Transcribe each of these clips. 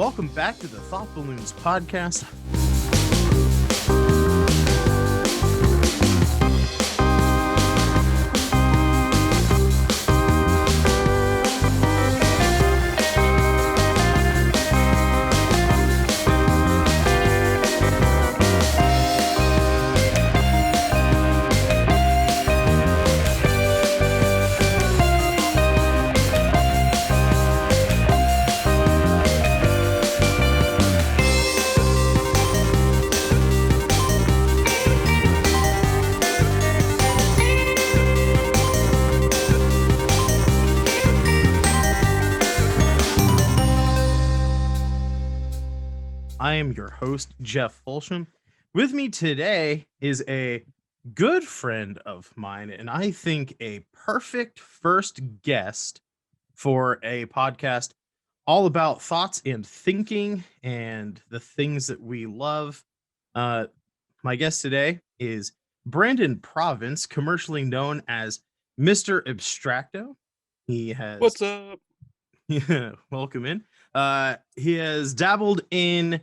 Welcome back to the Thought Balloons podcast. I am your host, Jeff Fulsham. With me today is a good friend of mine, and I think a perfect first guest for a podcast all about thoughts and thinking and the things that we love. My guest today is Brandon Province, commercially known as Mr Abstracto. He has... What's up? Yeah, welcome in. He has dabbled in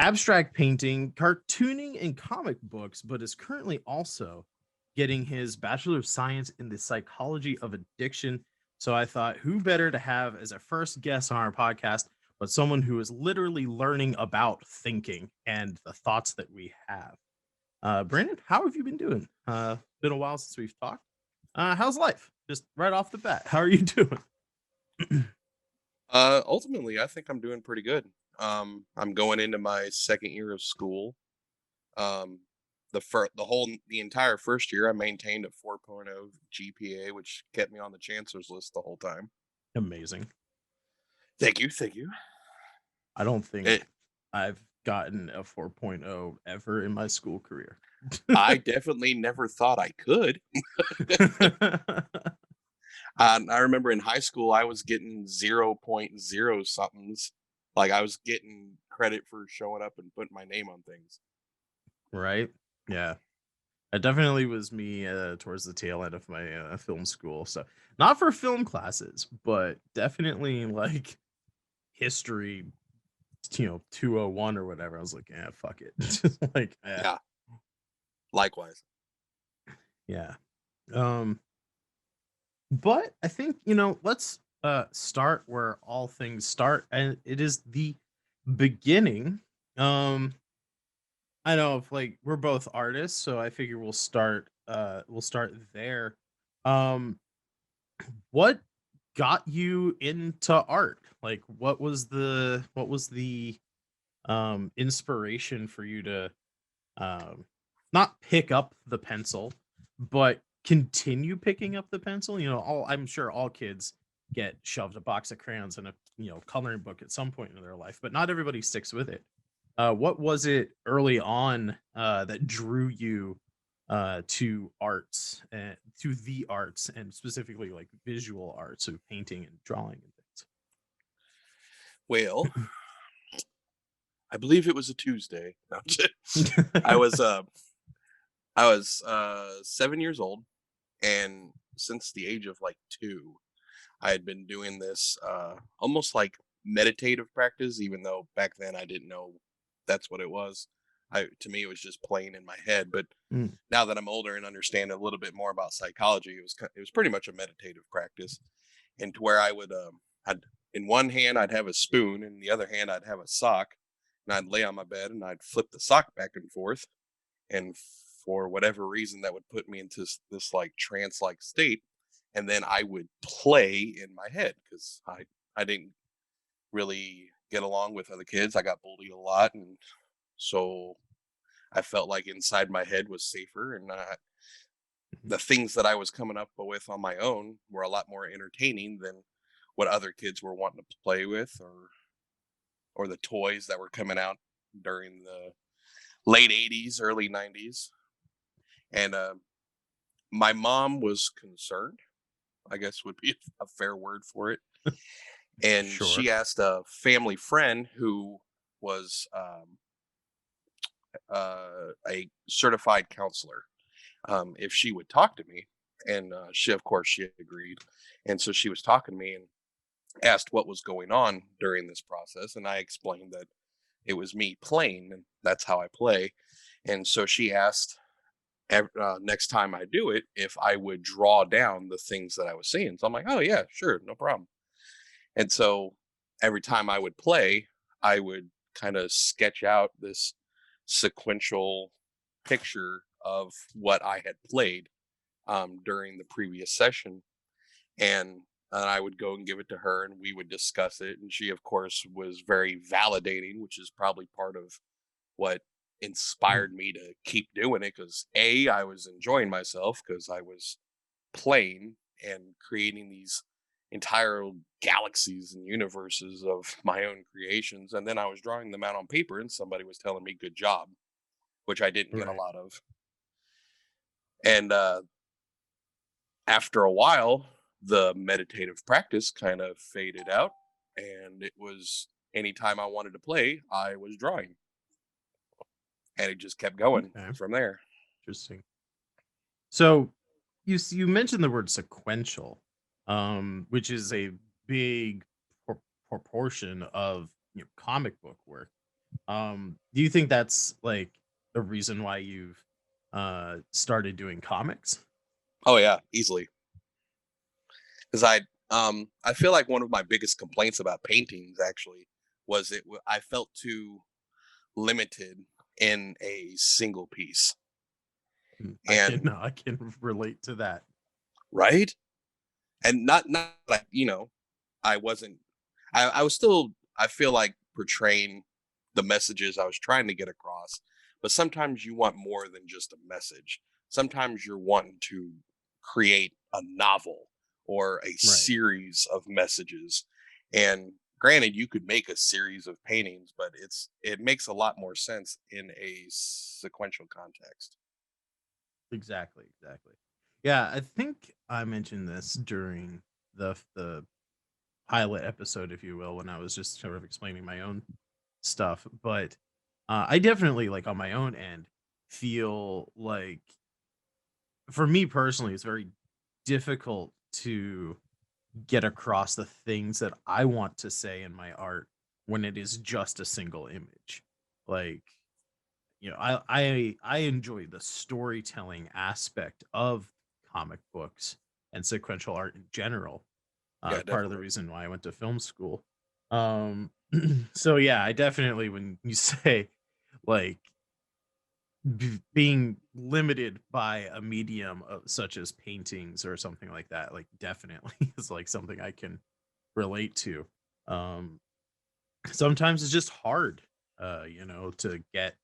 abstract painting, cartooning, and comic books, but is currently also getting his Bachelor of Science in the Psychology of Addiction. So I thought, who better to have as a first guest on our podcast, but someone who is literally learning about thinking and the thoughts that we have. Brandon, how have you been doing? Been a while since we've talked. How's life? Just right off the bat, how are you doing? Ultimately, I think I'm doing pretty good. I'm going into my second year of school. The entire first year, I maintained a 4.0 GPA, which kept me on the chancellor's list the whole time. Amazing. Thank you. I don't think I've gotten a 4.0 ever in my school career. I definitely never thought I could. I remember in high school, I was getting 0.0 somethings. Like I was getting credit for showing up and putting my name on things. Right? Yeah. It definitely was me towards the tail end of my film school. So not for film classes, but definitely like history, 201 or whatever. I was like, yeah, fuck it. Just like, yeah. Likewise. Yeah. But I think, let's start where all things start, and it is the beginning. I know if like we're both artists, so I figure we'll start there. Um what got you into art? Like what was the inspiration for you to not pick up the pencil, but continue picking up the pencil? I'm sure all kids get shoved a box of crayons and a coloring book at some point in their life, but not everybody sticks with it. What was it early on that drew you to arts and to the arts, and specifically like visual arts, so painting and drawing and things? Well, I believe it was a Tuesday. No, I was 7 years old, and since the age of like 2, I had been doing this almost like meditative practice, even though back then I didn't know that's what it was. To me, it was just playing in my head. But now that I'm older and understand a little bit more about psychology, it was pretty much a meditative practice, and to where I would I'd in one hand I'd have a spoon, and in the other hand I'd have a sock, and I'd lay on my bed and I'd flip the sock back and forth, and for whatever reason that would put me into this like trance-like state, and then I would play in my head because I didn't really get along with other kids. I got bullied a lot, and so I felt like inside my head was safer, and the things that I was coming up with on my own were a lot more entertaining than what other kids were wanting to play with, or the toys that were coming out during the late 80s, early 90s. And my mom was concerned, I guess would be a fair word for it. And Sure. She asked a family friend who was a certified counselor if she would talk to me. And she, of course, she agreed. And so she was talking to me, and asked what was going on during this process, and I explained that it was me playing, and that's how I play. And so she asked, next time I do it, if I would draw down the things that I was seeing. So I'm like, oh yeah, sure, no problem. And so every time I would play, I would kind of sketch out this sequential picture of what I had played during the previous session. And I would go and give it to her, and we would discuss it. And she, of course, was very validating, which is probably part of what Mm. inspired me to keep doing it. Because I was enjoying myself because I was playing and creating these entire galaxies and universes of my own creations, and then I was drawing them out on paper, and somebody was telling me good job, which I didn't get a Right. lot of. And after a while, the meditative practice kind of faded out, and it was anytime I wanted to play, I was drawing, and it just kept going Okay. from there. Interesting. So you mentioned the word sequential, which is a big proportion of comic book work. Do you think that's like the reason why you've started doing comics? Oh yeah, easily. Because I feel like one of my biggest complaints about paintings actually was I felt too limited in a single piece. And I can relate to that. right, and not like, I wasn't, I was still, I feel like, portraying the messages I was trying to get across. But sometimes you want more than just a message. Sometimes you're wanting to create a novel or a Right. series of messages. And granted, you could make a series of paintings, but it makes a lot more sense in a sequential context. Exactly. Exactly. Yeah, I think I mentioned this during the pilot episode, if you will, when I was just sort of explaining my own stuff. But I definitely, like on my own end, feel like for me personally, it's very difficult to get across the things that I want to say in my art when it is just a single image. Like, I enjoy the storytelling aspect of comic books and sequential art in general. Yeah, Part of the definitely. reason why I went to film school. So yeah, I definitely, when you say like being limited by a medium such as paintings or something like that, like definitely is like something I can relate to. Um, Sometimes it's just hard, to get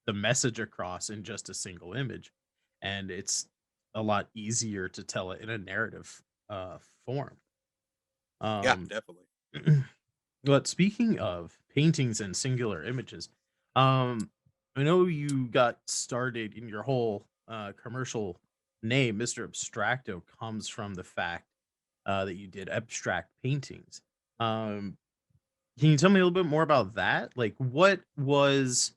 the message across in just a single image, and it's a lot easier to tell it in a narrative form. Yeah, Um, definitely. but speaking of paintings and singular images, um, I know you got started in your whole commercial name, Mr. Abstracto, comes from the fact that you did abstract paintings. Um, can you tell me a little bit more about that? Like, what was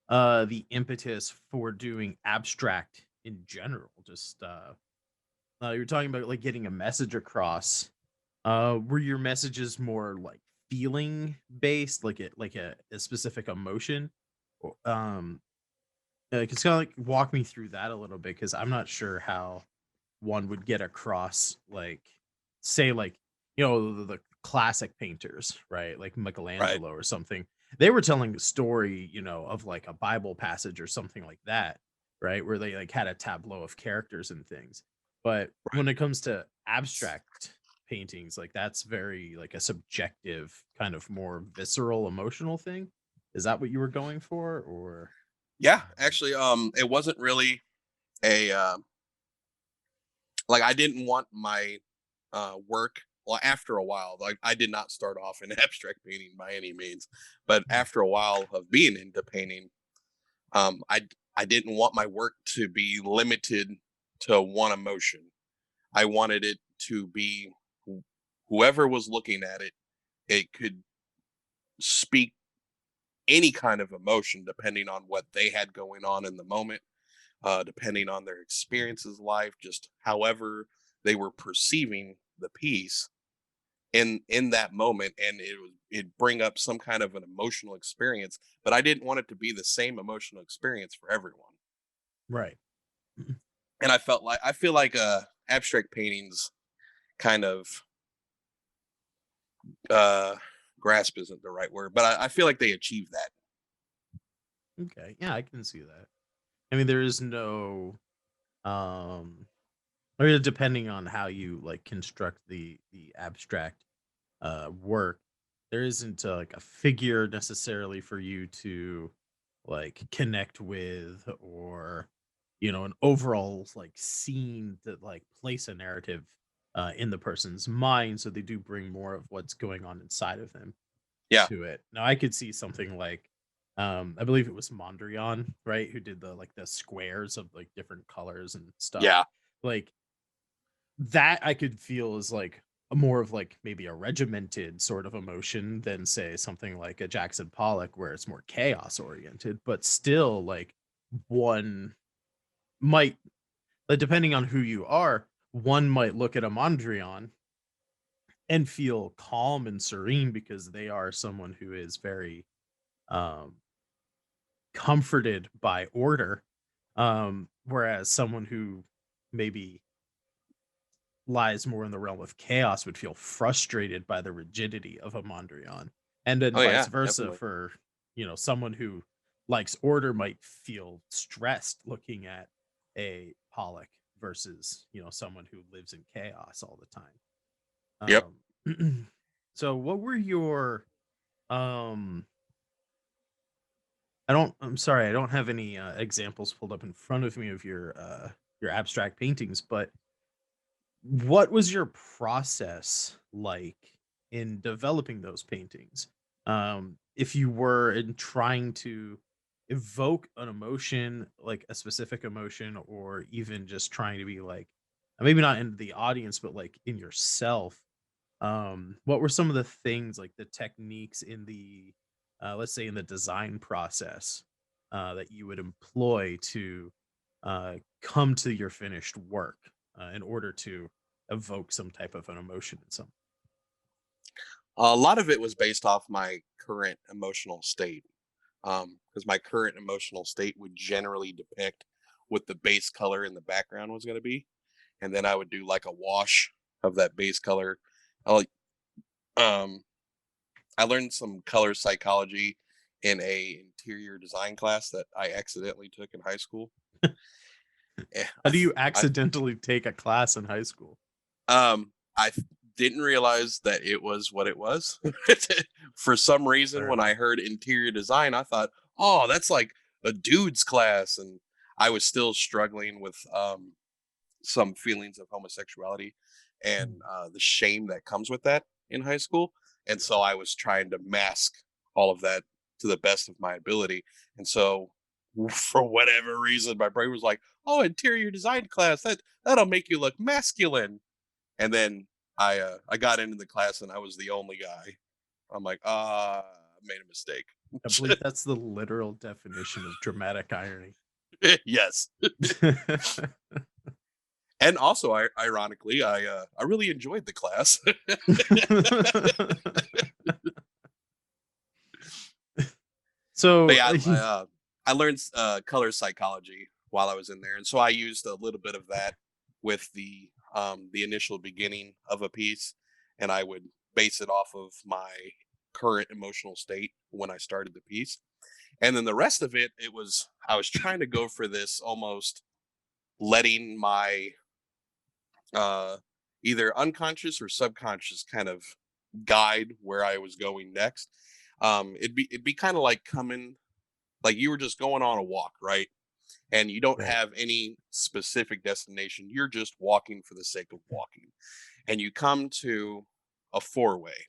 the impetus for doing abstract in general? Just you were talking about like getting a message across. Were your messages more like feeling based, like a specific emotion? It's kind of like walk me through that a little bit because I'm not sure how one would get across, like, say, like, the classic painters, right? Like Right. Michelangelo or something. They were telling a story, of like a Bible passage or something like that, right? Where they like had a tableau of characters and things. But Right. when it comes to abstract paintings, like that's very like a subjective, kind of more visceral, emotional thing. Is that what you were going for, or? Yeah, actually, it wasn't really a like, I didn't want my work. Well, after a while, like, I did not start off in abstract painting by any means, but after a while of being into painting, um, I I didn't want my work to be limited to one emotion. I wanted it to be whoever was looking at it, it could speak any kind of emotion depending on what they had going on in the moment, depending on their experiences, life, just however they were perceiving the piece. in that moment, and it bring up some kind of an emotional experience, but I didn't want it to be the same emotional experience for everyone. Right. And I feel like abstract paintings kind of uh grasp isn't the right word, but I feel like they achieve that. Okay. Yeah, I can see that. I mean, there is no um I mean, depending on how you like construct the abstract work, there isn't like a figure necessarily for you to like connect with, or an overall like scene that like place a narrative in the person's mind, so they do bring more of what's going on inside of them Yeah. to it. Now I could see something like I believe it was Mondrian, right, who did the squares of like different colors and stuff. Yeah. Like that I could feel is like a more of like maybe a regimented sort of emotion than say something like a Jackson Pollock where it's more chaos oriented, but still like one might, like, depending on who you are, one might look at a Mondrian and feel calm and serene because they are someone who is very um comforted by order, whereas someone who maybe lies more in the realm of chaos would feel frustrated by the rigidity of a Mondrian. And then Oh vice yeah, versa definitely. for, someone who likes order might feel stressed looking at a Pollock versus, someone who lives in chaos all the Yep. time. So what were your um I'm sorry, I don't have any examples pulled up in front of me of your abstract paintings, but what was your process like in developing those paintings? If you were in trying to evoke an emotion, like a specific emotion, or even just trying to be like, maybe not in the audience, but like in yourself, what were some of the things, like the techniques in the, let's say in the design process, that you would employ to come to your finished work in order to evoke some type of an emotion in some. A lot of it was based off my current emotional state. Because my current emotional state would generally depict what the base color in the background was going to be, and then I would do like a wash of that base color. I like um I learned some color psychology in a interior design class that I accidentally took in high school. Eh, How do you I accidentally take a class in high school? didn't realize that it was what it was. For some reason, Fair when I enough. heard interior design, I thought, "Oh, that's like a dude's class," and I was still struggling with some feelings of homosexuality and Mm. the shame that comes with that in high school. And Yeah. so I was trying to mask all of that to the best of my ability. And so, for whatever reason, my brain was like, "Oh, interior design class, that'll make you look masculine." And then I got into the class and I was the only guy. I'm like, I made a mistake. I believe that's the literal definition of dramatic irony. Yes. And also, ironically, I really enjoyed the class. But So, yeah, I learned color psychology while I was in there, and so I used a little bit of that with the initial beginning of a piece, and I would base it off of my current emotional state when I started the piece, and then the rest of it, it was I was trying to go for this almost letting my uh, either unconscious or subconscious kind of guide where I was going next. It'd be kind of like coming like you were just going on a walk, right? And you don't right. have any specific destination. You're just walking for the sake of walking. And you come to a four-way.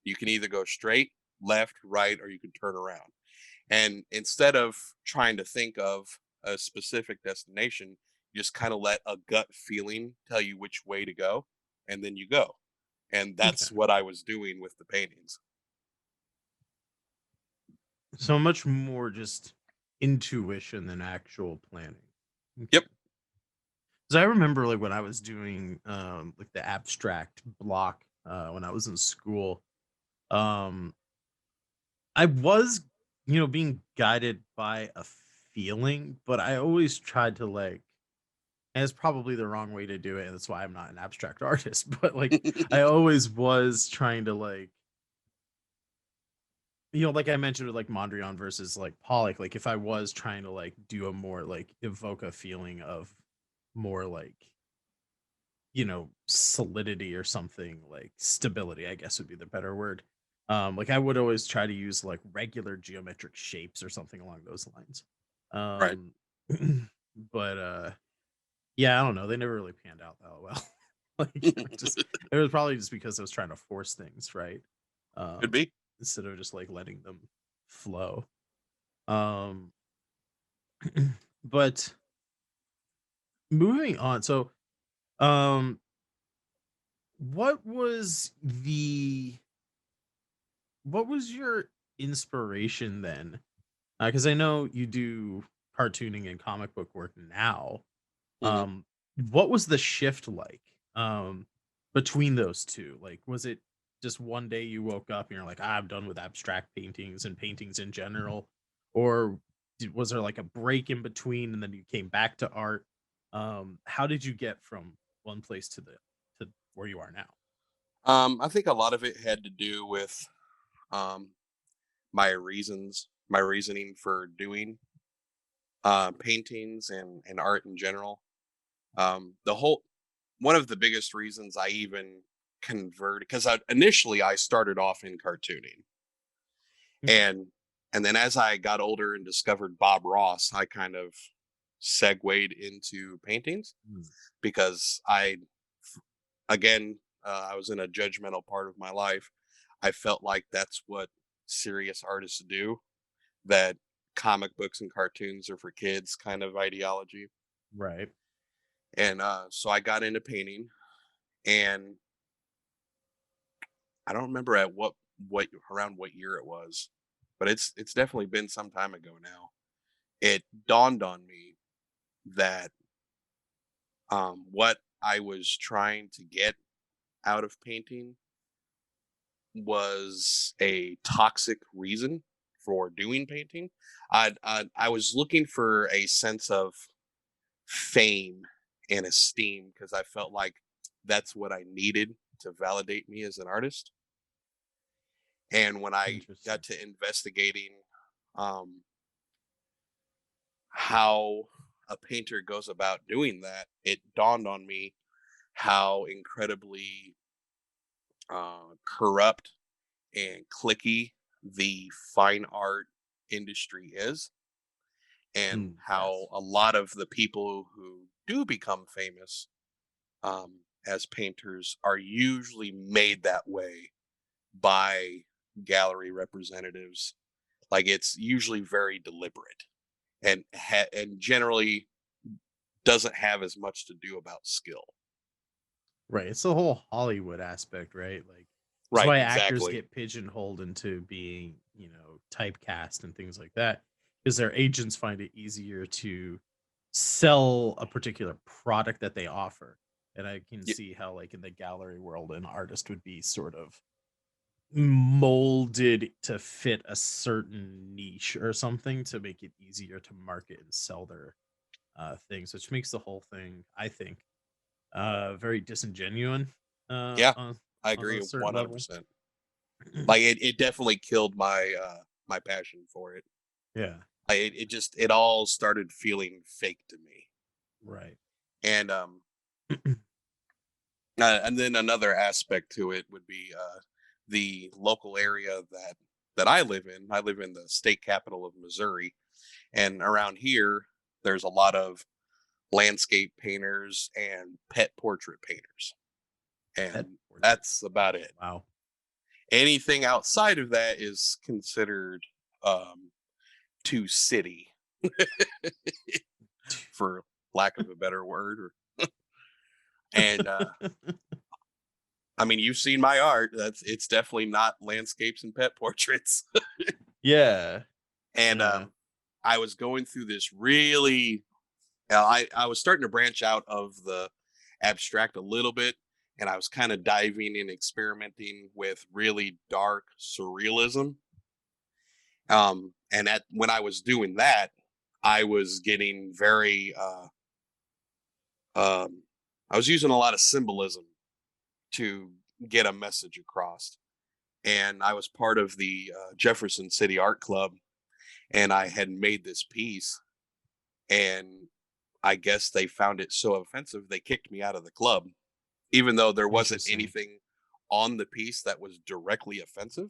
You can either go straight, left, right, or you can turn around. And instead of trying to think of a specific destination, you just kind of let a gut feeling tell you which way to go, and then you go. And Okay. that's what I was doing with the paintings. So much more just intuition than actual planning. Yep. Okay. 'Cause I remember like when I was doing like the abstract block when I was in school. Um, I was, being guided by a feeling, but I always tried to like, and it's probably the wrong way to do it, and that's why I'm not an abstract artist. But like, I always was trying to like, like I mentioned with like Mondrian versus like Pollock. Like, if I was trying to like do a more like evoke a feeling of more like solidity or something like stability, I guess would be the better word. Like I would always try to use like regular geometric shapes or something along those lines. Right. Um, but yeah, I don't know. They never really panned out that well. Like it was probably just because I was trying to force things, right? Could Um, be. instead of just like letting them flow. Um, but moving on. So, um, what was the what was your inspiration then? Because I know you do cartooning and comic book work now. Hmm. Um, what was the shift like between those two? Like, was it just one day you woke up and you're like, I'm done with abstract paintings and paintings in general, or was there like a break in between and then you came back to art? How did you get from one place to where you are now? I think a lot of it had to do with um, my reasoning for doing paintings and art in general. The whole One of the biggest reasons I even converted, because initially I started off in cartooning, Okay. and then as I got older and discovered Bob Ross, I kind of segued into paintings Mm. because again, I was in a judgmental part of my life. I felt like that's what serious artists do. That comic books and cartoons are for kids kind of ideology. Right. And so I got into painting, and I don't remember at what around what year it was, but it's definitely been some time ago now. It dawned on me that what I was trying to get out of painting was a toxic reason for doing painting. I was looking for a sense of fame and esteem because I felt like that's what I needed to validate me as an artist. And when I Interesting. got to investigating um, how a painter goes about doing that, it dawned on me how incredibly corrupt and clicky the fine art industry is, and Mm, how yes. a lot of the people who do become famous as painters are usually made that way by gallery representatives. Like it's usually very deliberate and and generally doesn't have as much to do about skill. Right. It's the whole Hollywood aspect, right? Like it's Right, why actors exactly. get pigeonholed into being, typecast and things like that. Because their agents find it easier to sell a particular product that they offer. And I can Y- see how, like in the gallery world, an artist would be sort of molded to fit a certain niche or something to make it easier to market and sell their things, which makes the whole thing, I think, very disingenuine uh Yeah, on I on agree a certain level. 100%. Like it definitely killed my my passion for it. Yeah, It all started feeling fake to me. right. And and then another aspect to it would be the local area that I live in. I live in the state capital of Missouri, and around here, there's a lot of landscape painters and pet portrait painters, Pet and portrait. that's about it. Wow. Anything outside of that is considered um, too city, for lack of a better word. And I mean, you've seen my art. It's definitely not landscapes and pet portraits. Yeah. And Yeah. I was going through this really. I was starting to branch out of the abstract a little bit, and I was kind of diving and experimenting with really dark surrealism. And at when I was doing that, I was getting very um, I was using a lot of symbolism to get a message across. And I was part of the Jefferson City Art Club, and I had made this piece, and I guess they found it so offensive they kicked me out of the club, even though there wasn't Interesting. anything on the piece that was directly offensive.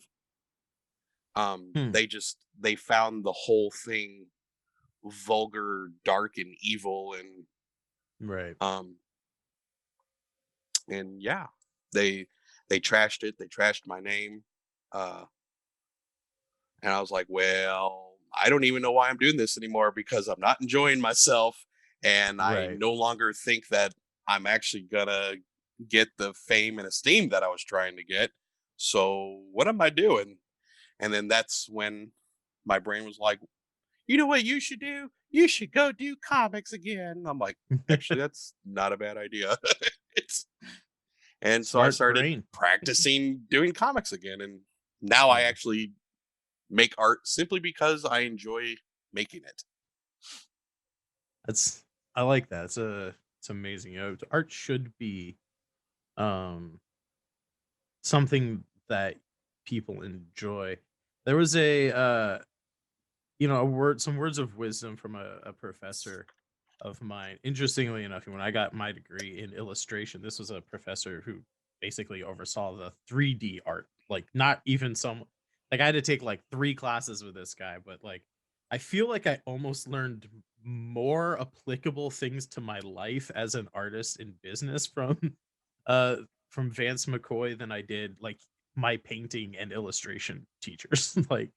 Hmm. They found the whole thing vulgar, dark, and evil, Right. um, and yeah, they they trashed it. They trashed my name, uh, and I was like, well, I don't even know why I'm doing this anymore because I'm not enjoying myself, and I Right. no longer think that I'm actually gonna get the fame and esteem that I was trying to get. So what am I doing? And then that's when my brain was like, you know what you should do? You should go do comics again. I'm like, actually, that's not a bad idea. it's and so I Smart started brain. practicing doing comics again, and now I Yeah. actually make art simply because I enjoy making it. That's I like that. It's amazing. Art should be um something that people enjoy. There was a word some words of wisdom from a professor of mine. Interestingly enough, when I got my degree in illustration, this was a professor who basically oversaw the 3D art. Like not even some like I had to take like 3 classes with this guy, but like I feel like I almost learned more applicable things to my life as an artist in business uh from Vance McCoy than I did like my painting and illustration teachers. Like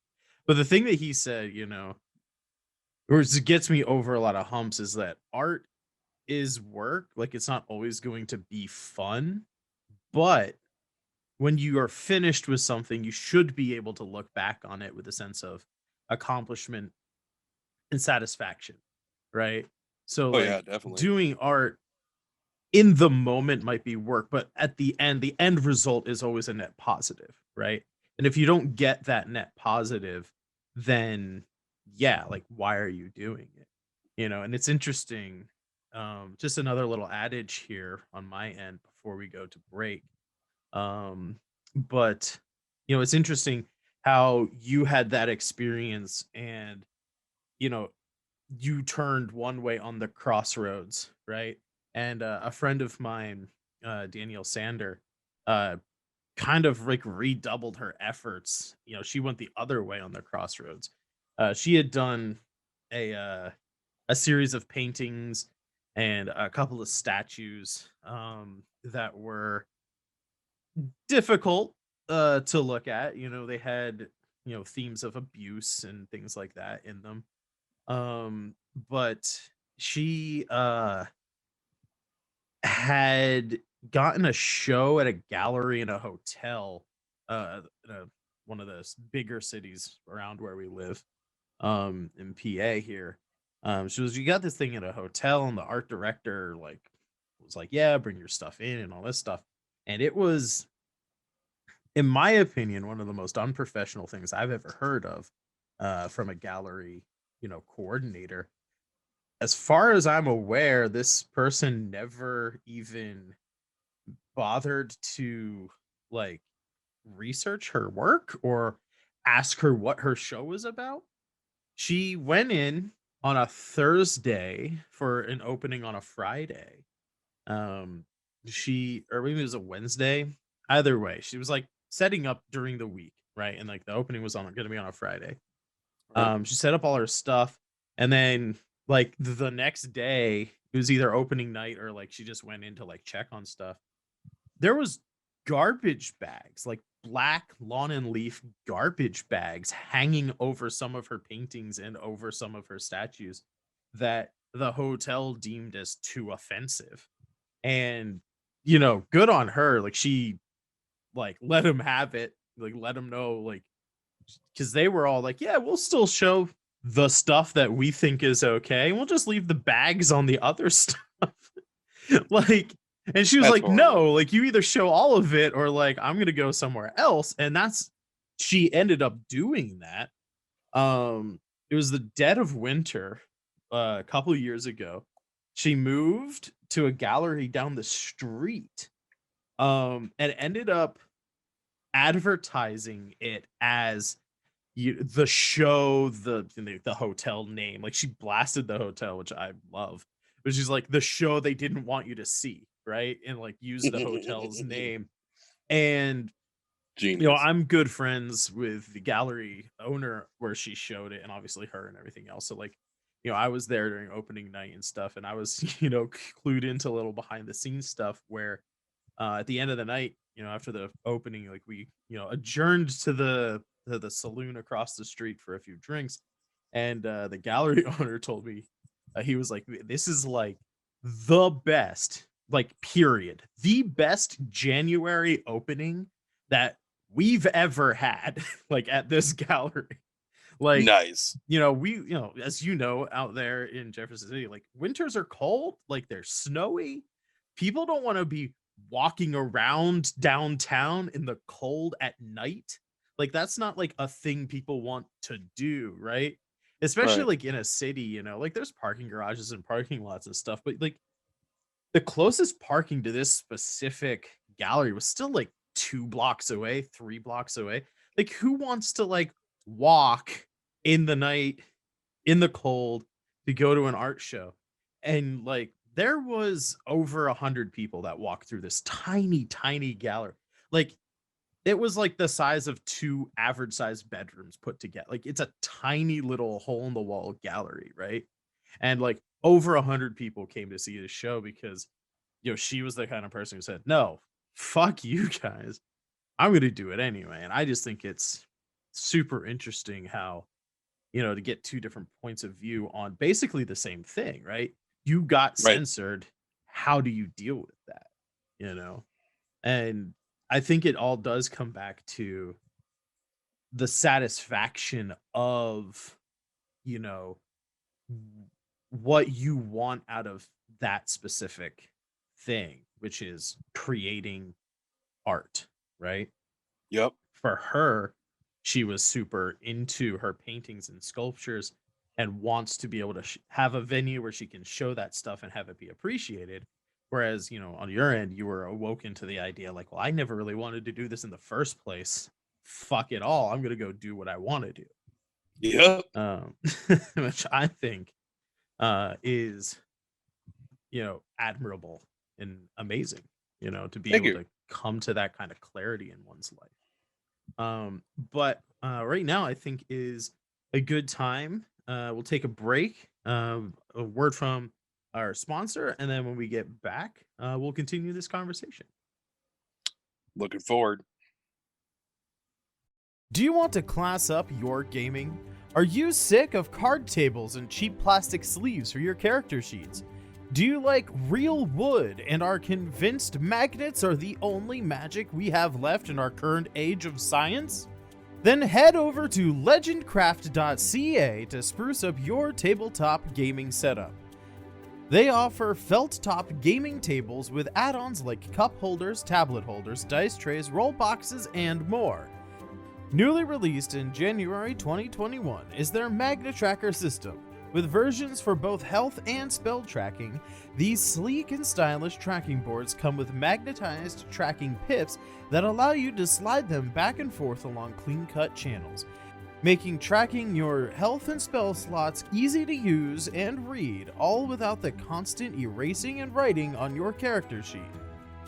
but the thing that he said, or it gets me over a lot of humps is that art is work. Like it's not always going to be fun, but when you are finished with something, you should be able to look back on it with a sense of accomplishment and satisfaction, right? So Oh yeah, like definitely. doing art in the moment might be work, but at the end result is always a net positive, right? And if you don't get that net positive, then yeah, like why are you doing it? And it's interesting. Just another little adage here on my end before we go to break. Um, but it's interesting how you had that experience and you know you turned one way on the crossroads, right? And a friend of mine, Danielle Sander, uh, kind of like redoubled her efforts. She went the other way on the crossroads. She had done a series of paintings and a couple of statues that were difficult to look at. They had themes of abuse and things like that in them. But she had gotten a show at a gallery in a hotel, in one of the bigger cities around where we live, in PA here. She was, you got this thing at a hotel, and the art director was like, yeah, bring your stuff in and all this stuff. And it was, in my opinion, one of the most unprofessional things I've ever heard of, from a gallery, coordinator. As far as I'm aware, this person never even bothered to like research her work or ask her what her show was about. She went in on a Thursday for an opening on a Friday. Um or maybe it was a Wednesday. Either way, she was like setting up during the week, right? And like the opening was on going to be on a Friday. Right. She set up all her stuff, and then like the next day, it was either opening night or like she just went in to like check on stuff. There was garbage bags, like black lawn and leaf garbage bags hanging over some of her paintings and over some of her statues that the hotel deemed as too offensive. And good on her. Like she like let him have it, like let him know, like because they were all like, yeah, we'll still show the stuff that we think is okay. We'll just leave the bags on the other stuff. Like, And she was That's like, horrible. no, like you either show all of it or like I'm gonna go somewhere else. And she ended up doing that. It was the dead of winter, a couple of years ago. She moved to a gallery down the street, and ended up advertising it as the show, the hotel name. Like she blasted the hotel, which I love. But she's like the show they didn't want you to see, right? And like use the hotel's name. And Genius. I'm good friends with the gallery owner where she showed it, and obviously her and everything else. So like, I was there during opening night and stuff, and I was, clued into a little behind the scenes stuff where at the end of the night, after the opening, like we, adjourned to the saloon across the street for a few drinks, and the gallery owner told me, he was like, "This is like the best, like period, the best January opening that we've ever had, like at this gallery." Like, Nice. as out there in Jefferson City, like winters are cold, like they're snowy. People don't want to be walking around downtown in the cold at night. Like that's not like a thing people want to do, right? Especially Right. like in a city, like there's parking garages and parking lots and stuff, but like the closest parking to this specific gallery was still like 2 blocks away, 3 blocks away. Like who wants to like walk in the night in the cold to go to an art show? And like there was over 100 people that walked through this tiny gallery. Like it was like the size of 2 average sized bedrooms put together. Like it's a tiny little hole in the wall gallery, right? And like over 100 people came to see the show because she was the kind of person who said, "No, fuck you guys. I'm going to do it anyway." And I just think it's super interesting how, to get 2 different points of view on basically the same thing, right? You got Right. censored. How do you deal with that? You know? And I think it all does come back to the satisfaction of, you know, what you want out of that specific thing, which is creating art, right? Yep. For her, she was super into her paintings and sculptures and wants to be able to have a venue where she can show that stuff and have it be appreciated. Whereas, on your end, you were awoken to the idea like, well, I never really wanted to do this in the first place. Fuck it all. I'm going to go do what I want to do. Yep. Which I think is, admirable and amazing, to be Thank able you. to come to that kind of clarity in one's life. But right now, I think is a good time. We'll take a break, a word from our sponsor, and then when we get back, we'll continue this conversation. Looking forward. Do you want to class up your gaming? Are you sick of card tables and cheap plastic sleeves for your character sheets? Do you like real wood and are convinced magnets are the only magic we have left in our current age of science? Then head over to legendcraft.ca to spruce up your tabletop gaming setup. They offer felt top gaming tables with add-ons like cup holders, tablet holders, dice trays, roll boxes, and more. Newly released in January 2021 is their Magna Tracker system. With versions for both health and spell tracking, these sleek and stylish tracking boards come with magnetized tracking pips that allow you to slide them back and forth along clean-cut channels, making tracking your health and spell slots easy to use and read, all without the constant erasing and writing on your character sheet.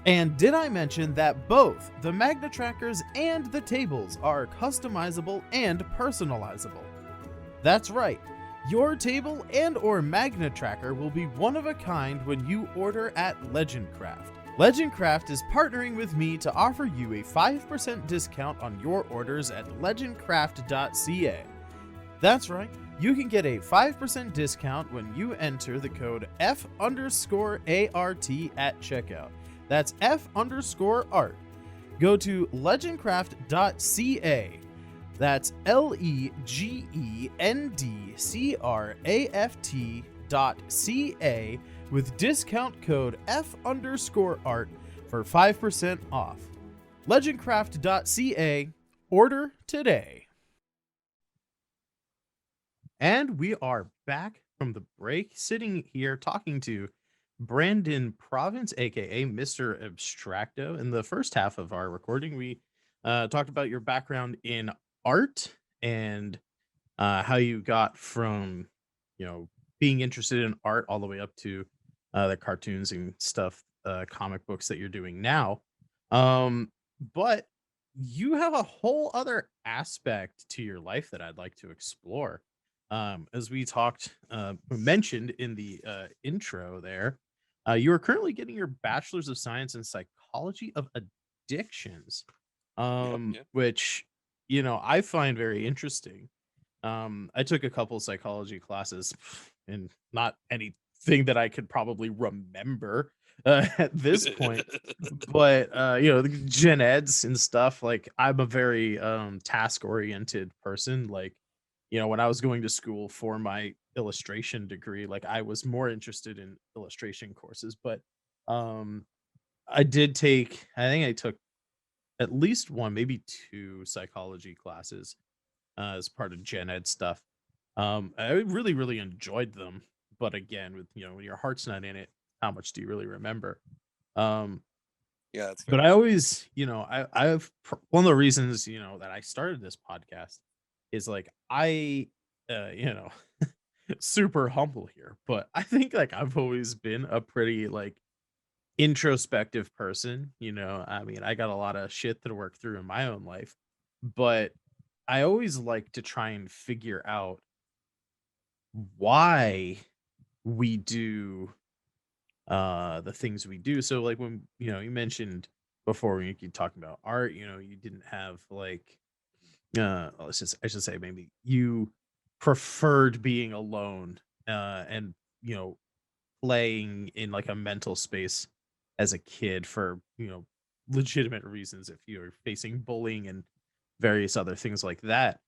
And did I mention that both the Magna Trackers and the tables are customizable and personalizable? That's right. Your table and or Magna Tracker will be one of a kind when you order at Legendcraft. Legendcraft is partnering with me to offer you a 5% discount on your orders at legendcraft.ca. That's right, you can get a 5% discount when you enter the code F_ART at checkout. That's F_art. Go to legendcraft.ca. That's legendcraft.ca with discount code F_art for 5% off. Legendcraft.ca. Order today. And we are back from the break, sitting here talking to Brandon Province, aka Mr. Abstracto. In the first half of our recording, we talked about your background in art and how you got from, being interested in art all the way up to the cartoons and stuff, comic books that you're doing now. But you have a whole other aspect to your life that I'd like to explore. As we mentioned in the intro there, you are currently getting your bachelor's of science in psychology of addictions, Yep. which I find very interesting. I took a couple psychology classes and not anything that I could probably remember at this point, but the gen eds and stuff, like I'm a very task oriented person. Like, when I was going to school for my illustration degree, like I was more interested in illustration courses, but um I took at least one, maybe two psychology classes as part of gen ed stuff. I really, really enjoyed them. But again, with when your heart's not in it, how much do you really remember? Um, Yeah, that's but fair. I always, one of the reasons, that I started this podcast is like super humble here, but I think like I've always been a pretty like introspective person. I mean, I got a lot of shit to work through in my own life, but I always like to try and figure out why we do the things we do. So like when you mentioned before when you talking about art, you didn't have like I should say maybe you preferred being alone and playing in like a mental space as a kid for legitimate reasons if you're facing bullying and various other things like that.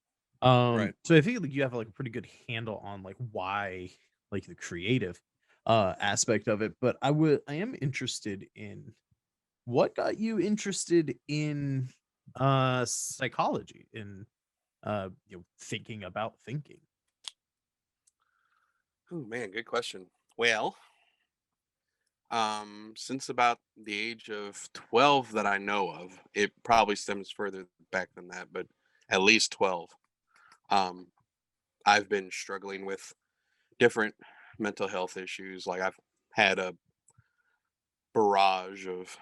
Right. So I feel like you have like a pretty good handle on like why, like the creative aspect of it. But I am interested in what got you interested in psychology, in thinking about thinking. Oh man, good question. Well, since about the age of 12 that I know of, it probably stems further back than that, but at least 12. Um, I've been struggling with different mental health issues. Like I've had a barrage of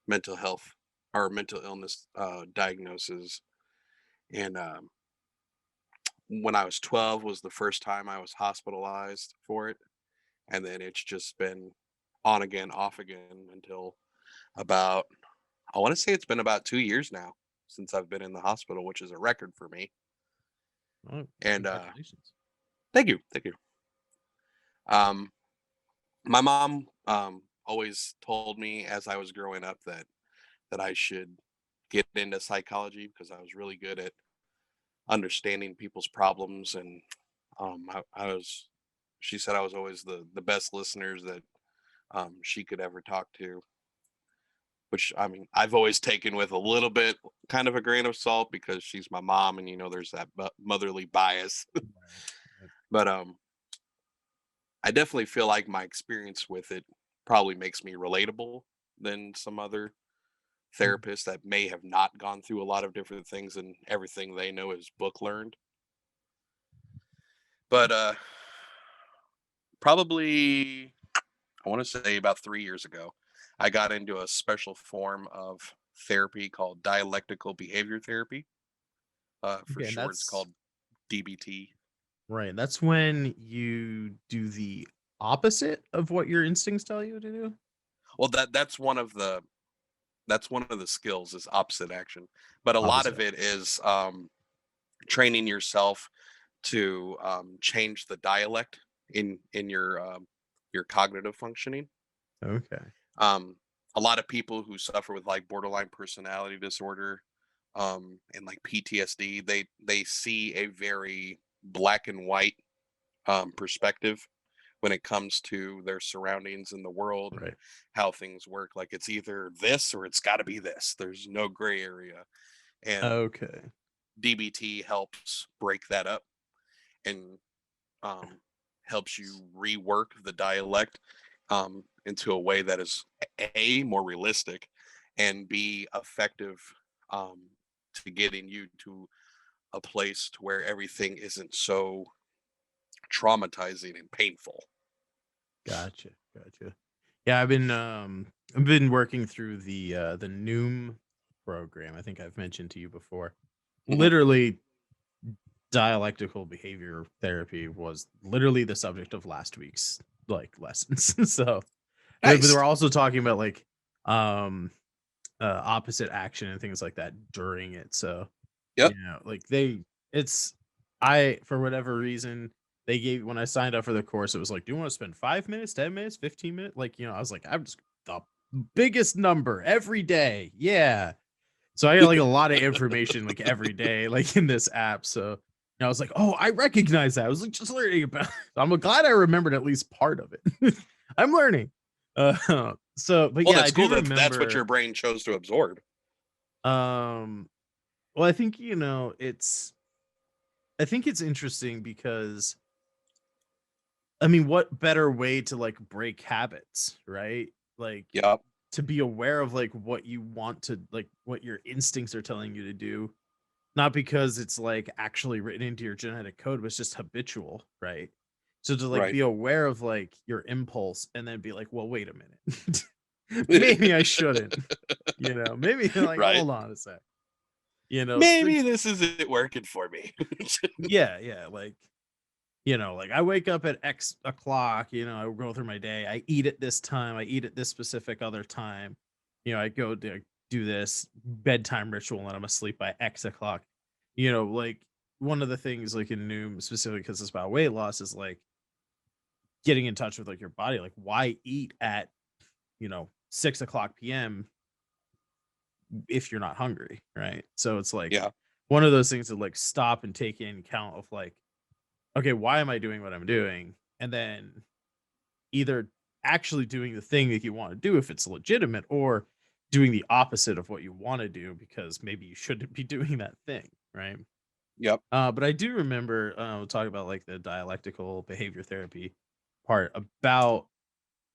mental health or mental illness diagnoses, and when I was 12 was the first time I was hospitalized for it, and then it's just been on again, off again until about, I want to say it's been about 2 years now since I've been in the hospital, which is a record for me. Oh, And congratulations. thank you, thank you. Um, my mom always told me as I was growing up that I should get into psychology because I was really good at understanding people's problems, and I was. She said I was always the best listeners that she could ever talk to, which I mean I've always taken with a little bit, kind of a grain of salt, because she's my mom, and there's that motherly bias. Right. But I definitely feel like my experience with it probably makes me relatable than some other Mm. therapists that may have not gone through a lot of different things and everything they know is book learned. But probably, I want to say about 3 years ago, I got into a special form of therapy called dialectical behavior therapy. For Okay, and short, it's that's called DBT. right. That's when you do the opposite of what your instincts tell you to do. Well, that's one of the skills is opposite action, but a lot of Opposite. it is training yourself to change the dialect in your cognitive functioning. Okay. Um, a lot of people who suffer with like borderline personality disorder and like PTSD, they see a very black and white perspective when it comes to their surroundings in the world and Right. how things work. Like it's either this or it's got to be this. There's no gray area. And Okay. DBT helps break that up and um, helps you rework the dialect into a way that is A, more realistic, and B, effective um, to getting you to a place to where everything isn't so traumatizing and painful. Gotcha. Gotcha. Yeah, I've been working through the Noom program. I think I've mentioned to you before. Mhm. Literally, dialectical behavior therapy was literally the subject of last week's like lessons. So, but they Nice. were also talking about like um opposite action and things like that during it. So, Yep. like it's I for whatever reason they gave when I signed up for the course, it was like, do you want to spend 5 minutes, 10 minutes, 15 minutes? Like, I was like, I'm just the biggest number every day. Yeah. So I got like a lot of information like every day, like in this app. So I was like, oh, I recognize that. I was like just learning about it. I'm glad I remembered at least part of it. I'm learning. But Well, yeah, I that's cool do that that's what your remember. brain chose to absorb. Um, well, I think I think it's interesting because I mean, what better way to like break habits, right? Like Yep. to be aware of like what you want to like what your instincts are telling you to do, not because it's like actually written into your genetic code, but it's just habitual, right? So to like Right. be aware of like your impulse and then be like, well, wait a minute. Maybe I shouldn't, maybe like Right. hold on a sec. Maybe this isn't working for me. Yeah, yeah, like I wake up at X o'clock, I go through my day. I eat at this time. I eat at this specific other time. I go to do this bedtime ritual and I'm asleep by X o'clock. Like one of the things like in Noom specifically because it's about weight loss is like getting in touch with like your body. Like why eat at, 6 o'clock PM if you're not hungry, right? So it's like Yeah. one of those things to like stop and take in count of like, okay, why am I doing what I'm doing? And then either actually doing the thing that you want to do if it's legitimate or doing the opposite of what you want to do because maybe you shouldn't be doing that thing, right? Yep. But I do remember we'll talk about like the dialectical behavior therapy part about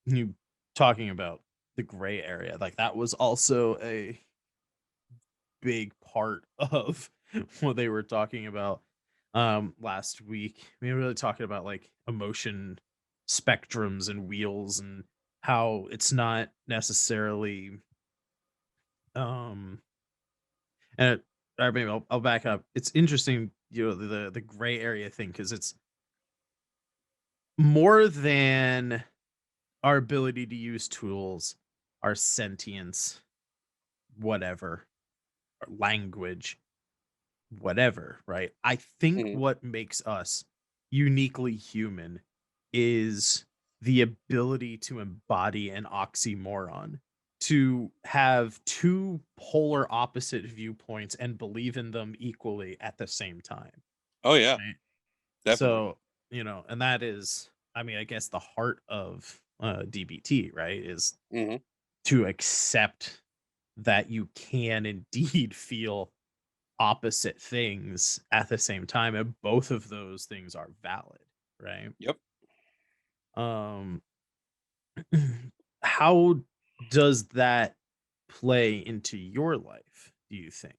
you talking about the gray area. Like that was also a big part of what they were talking about last week. We were really talking about like emotion spectrums and wheels and how it's not necessarily um and or maybe I'll back up. It's interesting, the gray area thing because it's more than our ability to use tools, our sentience, whatever, our language, whatever, right? I think Mhm. what makes us uniquely human is the ability to embody an oxymoron, to have two polar opposite viewpoints and believe in them equally at the same time, Oh yeah, right? definitely. So, and that is, I mean, I guess the heart of DBT, right? Is Hmm. to accept that you can indeed feel opposite things at the same time and both of those things are valid, right? Yep. um how does that play into your life, do you think?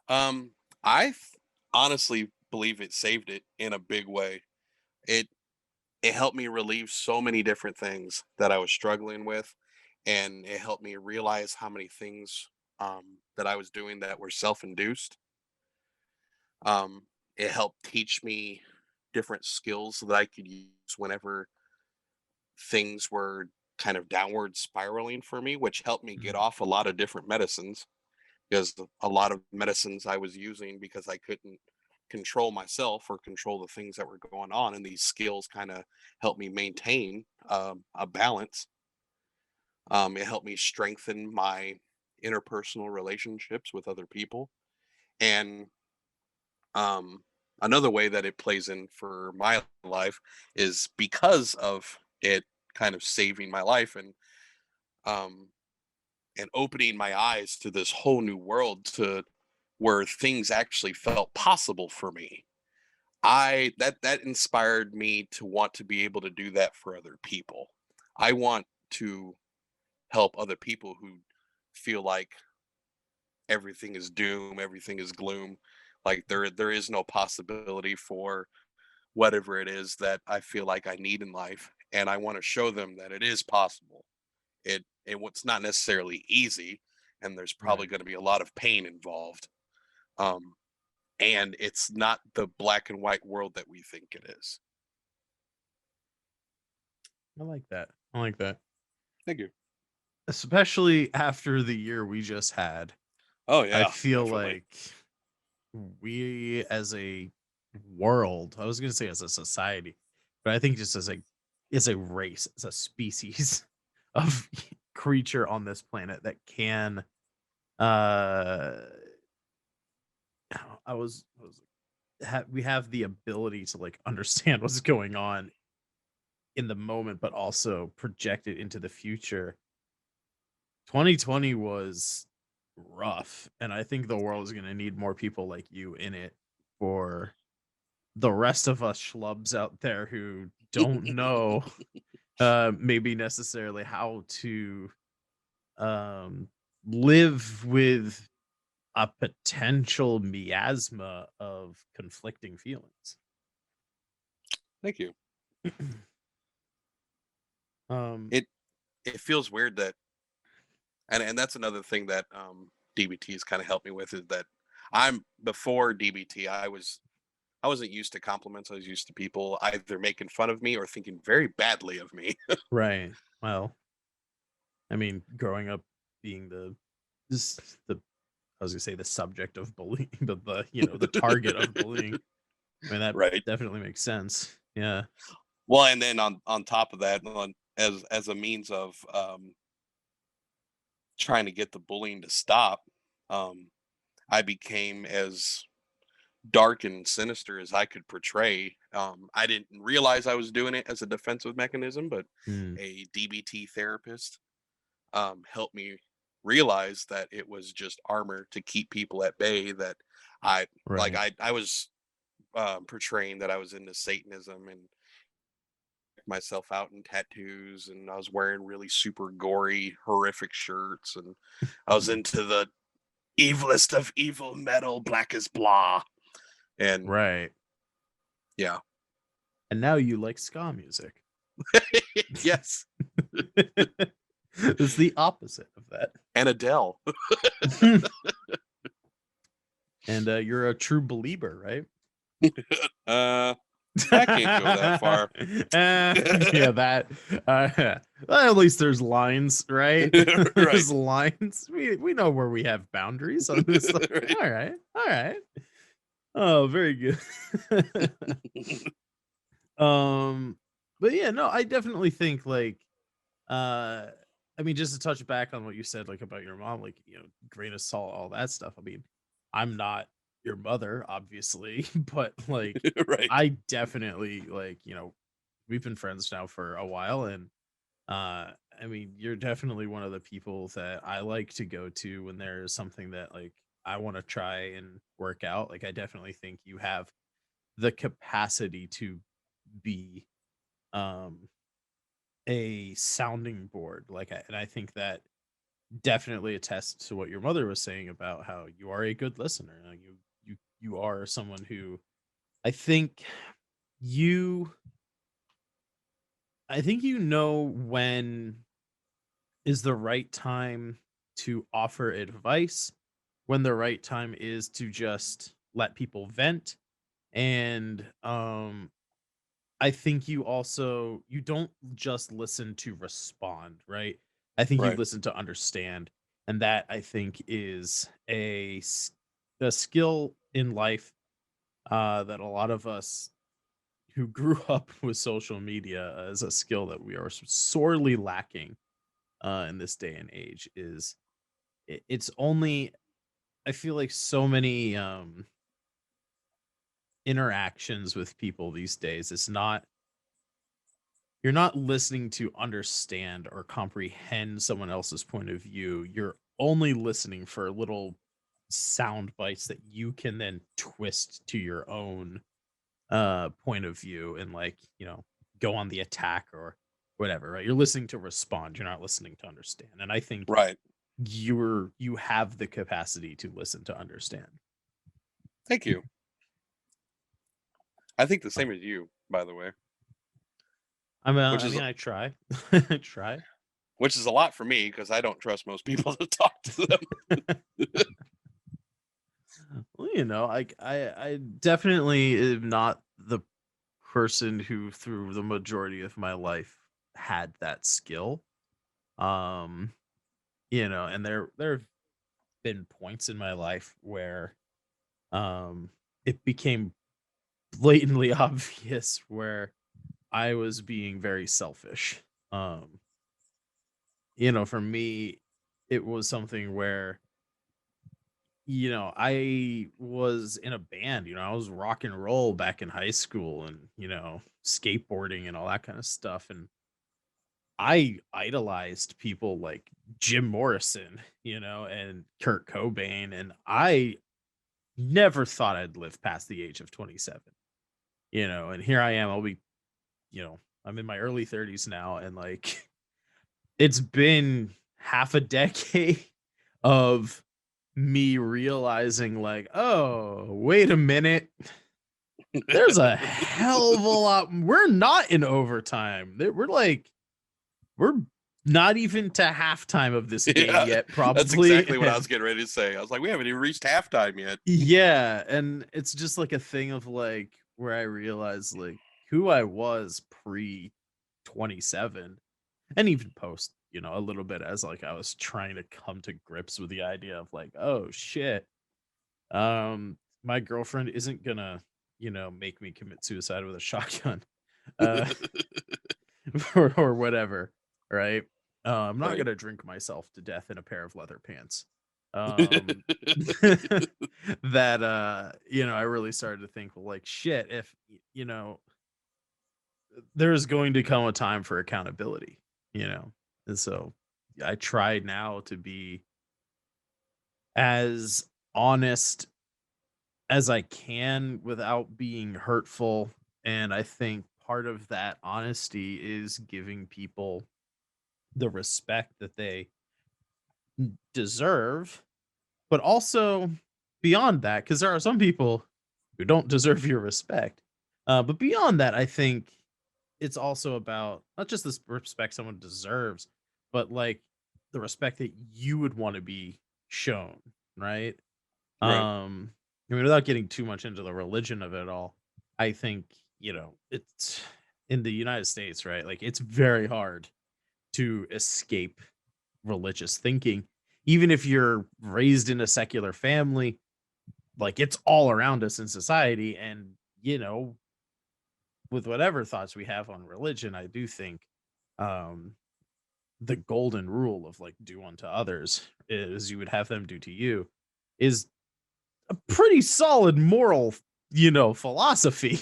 Um, I honestly believe it saved it in a big way. It it helped me relieve so many different things that I was struggling with, and it helped me realize how many things that I was doing that were self-induced. Um, it helped teach me different skills that I could use whenever things were kind of downward spiraling for me, which helped me get Mhm. off a lot of different medicines because a lot of medicines I was using because I couldn't control myself or control the things that were going on. And these skills kind of helped me maintain a balance. It helped me strengthen my interpersonal relationships with other people. And um, another way that it plays in for my life is because of it kind of saving my life um and opening my eyes to this whole new world, to where things actually felt possible for me. That inspired me to want to be able to do that for other people. I want to help other people who feel like everything is doom, everything is gloom, like there is no possibility for whatever it is that I feel like I need in life, and I want to show them that it is possible. It's not necessarily easy, and there's probably Right. going to be a lot of pain involved. Um, and it's not the black and white world that we think it is. I like that. I like that. Thank you. Especially after the year we just had. Oh I yeah, feel definitely. like we as a world, I was gonna say as a society, but I think just as a race, as a species of creature on this planet that can uh I was we have the ability to like understand what's going on in the moment, but also project it into the future. 2020 was rough, and I think the world is going to need more people like you in it for the rest of us schlubs out there who don't know maybe necessarily how to um live with a potential miasma of conflicting feelings. Thank you. um It it feels weird that, and that's another thing that DBT has kind of helped me with, is that I'm before DBT I wasn't used to compliments. I was used to people either making fun of me or thinking very badly of me. right. Well, I mean, growing up being this the I was gonna say the subject of bullying, but the the target of bullying. I mean, that Right. definitely makes sense. Yeah. Well, and then on top of that, as a means of trying to get the bullying to stop, um, I became as dark and sinister as I could portray. I didn't realize I was doing it as a defensive mechanism, but Mm, a DBT therapist helped me realize that it was just armor to keep people at bay. That right. I was portraying that I was into Satanism and myself out in tattoos, and I was wearing really super gory, horrific shirts, and I was into the evilest of evil metal, black as blah. And Right. yeah, And now you like ska music. yes, It's the opposite of that. and Adele. And you're a true believer, right? uh, I can't go that far. Yeah, that. Well, at least there's lines, right? Right. There's lines. We know where we have boundaries on this stuff. Right. All right, all right. Oh, very good. um, but yeah, no, I definitely think like, uh, I mean, just to touch back on what you said, like about your mom, like grain of salt, all that stuff. I mean, I'm not your mother, obviously, but like, Right. I definitely like, we've been friends now for a while, and I mean, you're definitely one of the people that I like to go to when there's something that like I want to try and work out. Like, I definitely think you have the capacity to be um a sounding board. Like, and I think that definitely attests to what your mother was saying about how you are a good listener. Like, you are someone who I think you I think you know when is the right time to offer advice, when the right time is to just let people vent. And I think you don't just listen to respond, right? I think you Right. listen to understand, and that I think is a skill in life that a lot of us who grew up with social media is a skill that we are sorely lacking in this day and age. Is it's only I feel like so many interactions with people these days, it's not, you're not listening to understand or comprehend someone else's point of view. You're only listening for little sound bites that you can then twist to your own point of view and, like, go on the attack or whatever, right? You're listening to respond, you're not listening to understand. And I think Right. you have the capacity to listen to understand. Thank you. I think the same as you, by the way. I try. I try. Which is a lot for me because I don't trust most people to talk to them. Well, I definitely am not the person who through the majority of my life had that skill. Um, and there've been points in my life where it became blatantly obvious where I was being very selfish. Um, for me, it was something where, I was in a band, I was rock and roll back in high school and, skateboarding and all that kind of stuff. And I idolized people like Jim Morrison, and Kurt Cobain. And I never thought I'd live past the age of 27, and here I am. I'm in my early 30s now. And like, it's been half a decade of me realizing, like, oh, wait a minute. There's a hell of a lot. We're not in overtime. We're not even to halftime of this game yet, probably. That's exactly what I was getting ready to say. I was like, we haven't even reached halftime yet. Yeah, and it's just like a thing of like where I realized like who I was pre 27 and even post, a little bit, as like I was trying to come to grips with the idea of like, oh shit, my girlfriend isn't gonna, make me commit suicide with a shotgun, uh, or whatever, right? I'm not Right. gonna drink myself to death in a pair of leather pants. That I really started to think, well, like, shit, if there's going to come a time for accountability, and so I try now to be as honest as I can without being hurtful. And I think part of that honesty is giving people the respect that they deserve, but also beyond that, because there are some people who don't deserve your respect. But beyond that, I think it's also about not just the respect someone deserves, but like the respect that you would want to be shown, right? Right. Without getting too much into the religion of it all, I think, it's in the United States, right? Like, it's very hard to escape religious thinking. Even if you're raised in a secular family, like, it's all around us in society. And, with whatever thoughts we have on religion, I do think um the golden rule of like do unto others as you would have them do to you is a pretty solid moral, philosophy.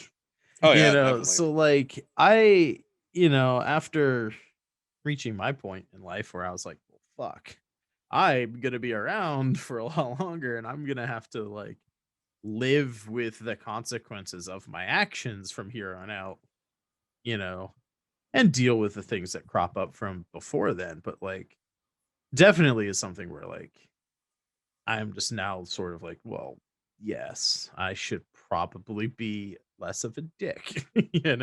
Oh yeah, definitely. So like after reaching my point in life where I was like, well, fuck, I'm gonna be around for a lot longer and I'm gonna have to like live with the consequences of my actions from here on out, you know, and deal with the things that crop up from before then. But like, definitely is something where like I'm just now sort of like, well, yes, I should probably be less of a dick, And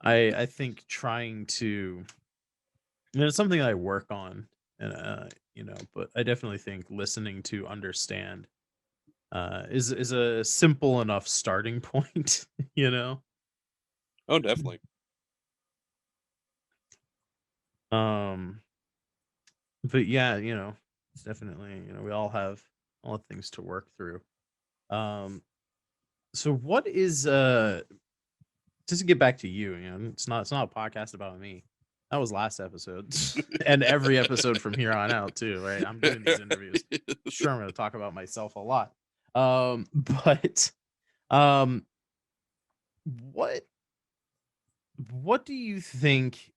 I think trying to, it's something I work on, and but I definitely think listening to understand is a simple enough starting point, you know. Oh, definitely. Um, but yeah, it's definitely, we all have things to work through. Um, so what is just to get back to you, it's not a podcast about me. That was last episode. And every episode from here on out too, right? I'm doing these interviews. Sure, I'm gonna talk about myself a lot. But Um, what what do you think?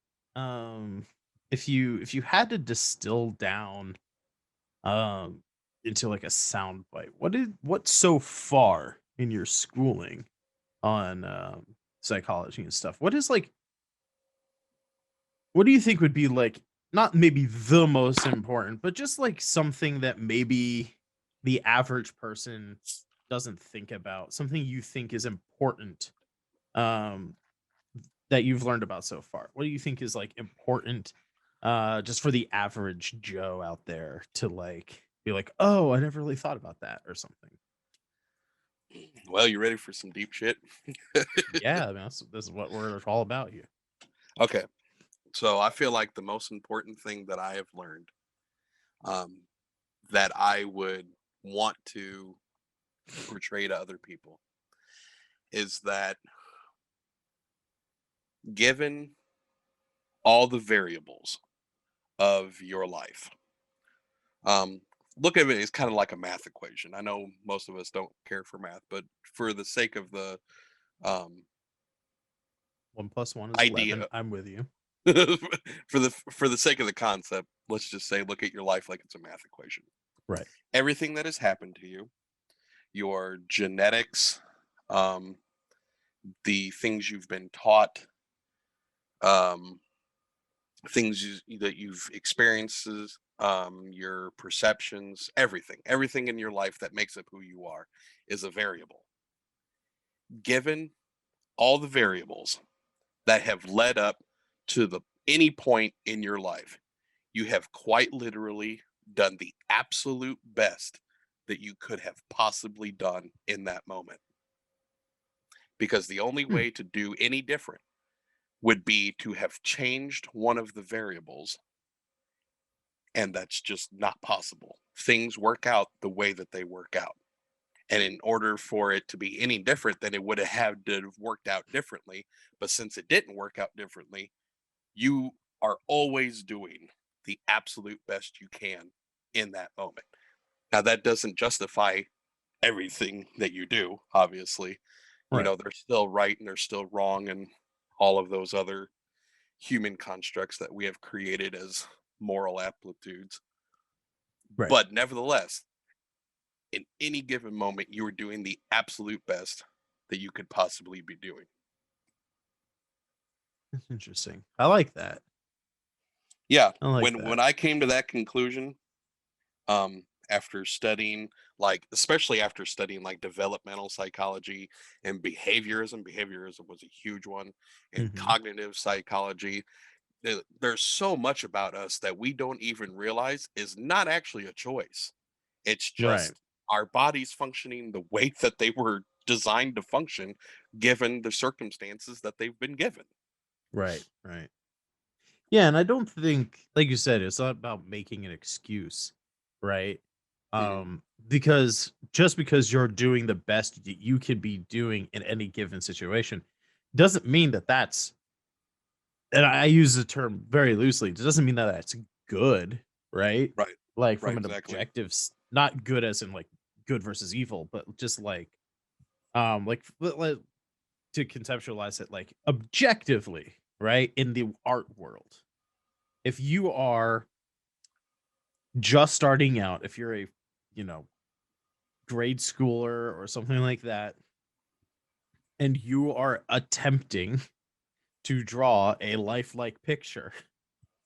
If you had to distill down um into like a sound bite, what so far in your schooling on psychology and stuff? What do you think would be like not maybe the most important, but just like something that maybe the average person doesn't think about, something you think is important um that you've learned about so far? What do you think is like important just for the average Joe out there to like be like, "Oh, I never really thought about that," or something? Well, you ready for some deep shit? Yeah, I mean, this is what we're all about here. Okay. So I feel like the most important thing that I have learned, um, that I would want to portray to other people, is that given all the variables of your life, um, look at it as kind of like a math equation. I know most of us don't care for math, but for the sake of the um, 1 plus 1 is 11. idea, I'm with you. for the sake of the concept, let's just say look at your life like it's a math equation. Right. Everything that has happened to you, your genetics, um, the things you've been taught, um, that you've experiences, your perceptions, everything in your life that makes up who you are is a variable. Given all the variables that have led up to the any point in your life, you have quite literally done the absolute best that you could have possibly done in that moment. Because the only Hmm. way to do any different would be to have changed one of the variables, and that's just not possible. Things work out the way that they work out. And in order for it to be any different, then it would have had to have worked out differently. But since it didn't work out differently, you are always doing the absolute best you can in that moment. Now, that doesn't justify everything that you do, obviously. You Right. know, they're still right and they're still wrong, and all of those other human constructs that we have created as moral aptitudes. Right. But nevertheless, in any given moment, you are doing the absolute best that you could possibly be doing. That's interesting. I like that. Yeah, I like when that. I came to that conclusion, after studying, like especially after studying like developmental psychology and behaviorism was a huge one, and Mhm. cognitive psychology, there's so much about us that we don't even realize is not actually a choice. It's Right. just our bodies functioning the way that they were designed to function given the circumstances that they've been given. Right. Right. Yeah, and I don't think, like you said, it's not about making an excuse, right? Mhm. Because just because you're doing the best that you could be doing in any given situation doesn't mean that that's, and I use the term very loosely, it doesn't mean that that's good, right? Right. Like Right, from an exactly. objective, not good as in like good versus evil, but just like to conceptualize it like objectively, right? In the art world, if you are just starting out, if you're a, you know, grade schooler or something like that, and you are attempting to draw a lifelike picture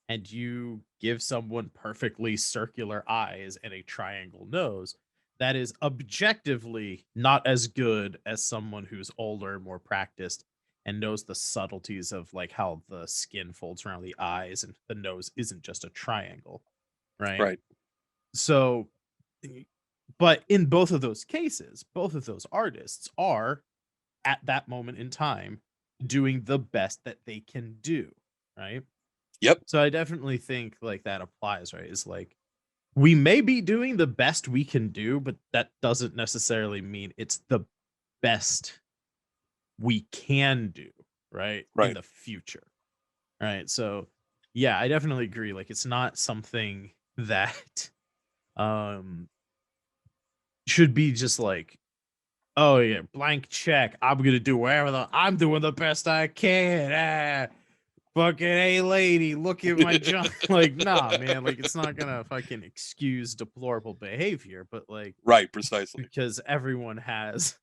and you give someone perfectly circular eyes and a triangle nose, that is objectively not as good as someone who's older, more practiced, and knows the subtleties of like how the skin folds around the eyes and the nose isn't just a triangle, right? Right. So, y- but in both of those cases, both of those artists are at that moment in time doing the best that they can do, right? Yep. So I definitely think like that applies, right? Is like we may be doing the best we can do, but that doesn't necessarily mean it's the best we can do, right? In Right. the future. Right. So yeah, I definitely agree. Like it's not something that um should be just like oh yeah, blank check. I'm gonna do whatever I'm doing the best I can. Fucking hey lady, look at my junk. Like, nah, man, like it's not gonna fucking excuse deplorable behavior, but like Right, precisely. because everyone has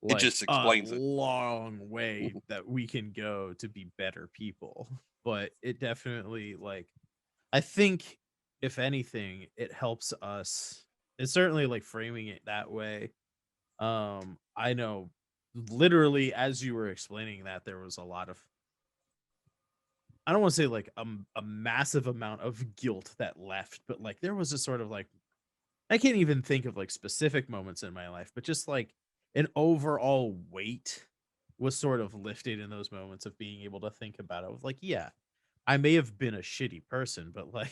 It like just a explains it. long way that we can go to be better people. But it definitely like I think if anything, it helps us. It's certainly like framing it that way. I know literally as you were explaining that there was a lot of I don't want to say like a massive amount of guilt that left, but like there was a sort of like I can't even think of like specific moments in my life, but just like an overall weight was sort of lifted in those moments of being able to think about it. Of like, yeah, I may have been a shitty person, but like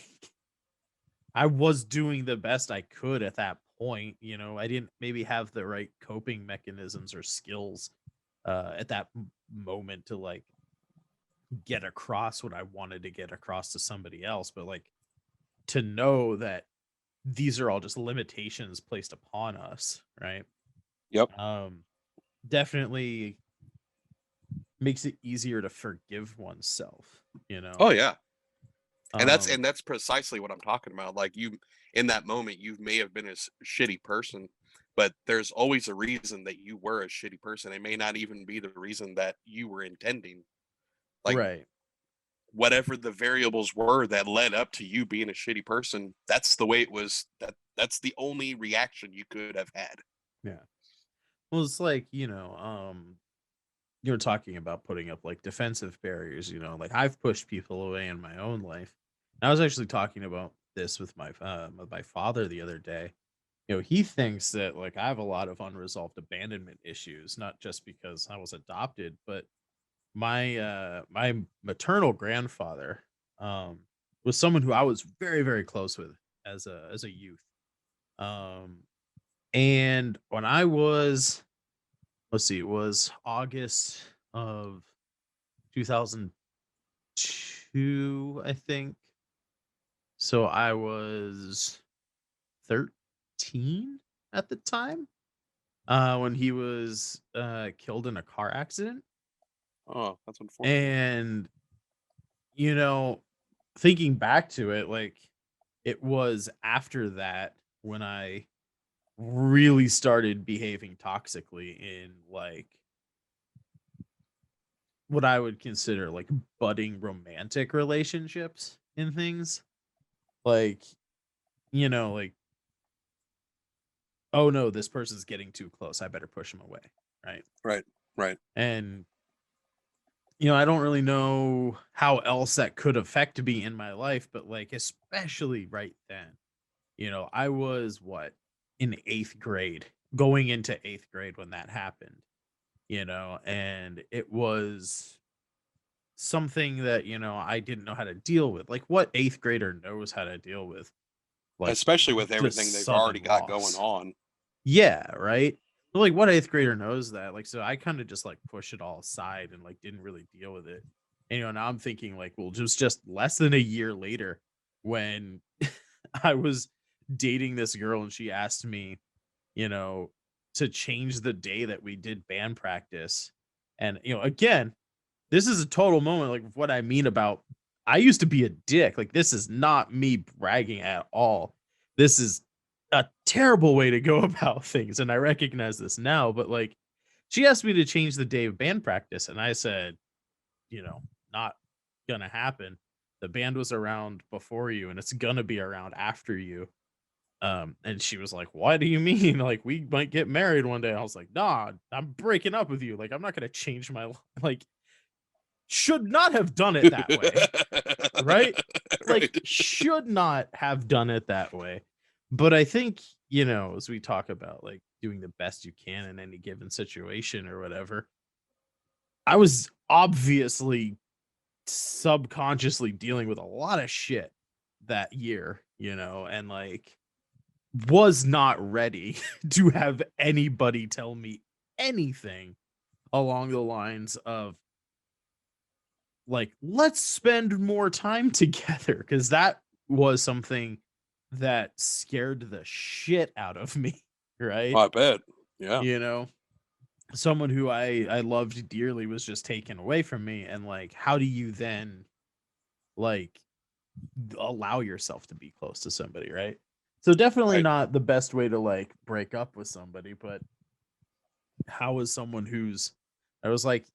I was doing the best I could at that point. You know, I didn't maybe have the right coping mechanisms or skills at that moment to like get across what I wanted to get across to somebody else, but like to know that these are all just limitations placed upon us, right? Yep. Definitely makes it easier to forgive oneself, you know. Oh yeah. And Um that's precisely what I'm talking about. Like you, in that moment, you may have been a shitty person, but there's always a reason that you were a shitty person. It may not even be the reason that you were intending. Like right. whatever the variables were that led up to you being a shitty person, that's the way it was. That's the only reaction you could have had. Yeah. Well, it's like, you're talking about putting up like defensive barriers, like I've pushed people away in my own life. I was actually talking about this with my father the other day. He thinks that like I have a lot of unresolved abandonment issues, not just because I was adopted, but my maternal grandfather um was someone who I was very, very close with as a youth. Um and when I was let's see, it was August of 2002, I think. So I was 13 at the time when he was killed in a car accident. Oh, that's unfortunate. And, you know, thinking back to it, like it was after that when I really started behaving toxically in like what I would consider like budding romantic relationships and things. Like, like, oh no, this person's getting too close. I better push him away. Right. Right. Right. And, I don't really know how else that could affect me in my life, but like, especially right then, I was what in eighth grade, going into eighth grade when that happened, and it was something that, I didn't know how to deal with. Like, what eighth grader knows how to deal with, like, Especially with the everything they've already sudden got going loss? on. Yeah, right? But, like, what eighth grader knows that? Like, so I kinda just, like, push it all aside and, like, didn't really deal with it. And, now I'm thinking, like, well, just less than a year later when I was dating this girl and she asked me, you know, to change the day that we did band practice. And, again, this is a total moment, like, what I mean about I used to be a dick. Like, this is not me bragging at all. This is a terrible way to go about things, and I recognize this now, but, like, she asked me to change the day of band practice, and I said, "Not gonna happen. The band was around before you, and it's gonna be around after you." And she was like, "What do you mean? Like, we might get married one day." I was like, "Nah, I'm breaking up with you. Like, I'm not gonna change my like, should not have done it that way." Right? Like, Right. should not have done it that way. But I think, as we talk about like doing the best you can in any given situation or whatever, I was obviously subconsciously dealing with a lot of shit that year, and like was not ready to have anybody tell me anything along the lines of like, let's spend more time together, because that was something that scared the shit out of me, right? I bet. Yeah. You know? someone who I loved dearly was just taken away from me, and like how do you then like allow yourself to be close to somebody, right? So definitely Right. not the best way to like break up with somebody, but how is someone who's I was like it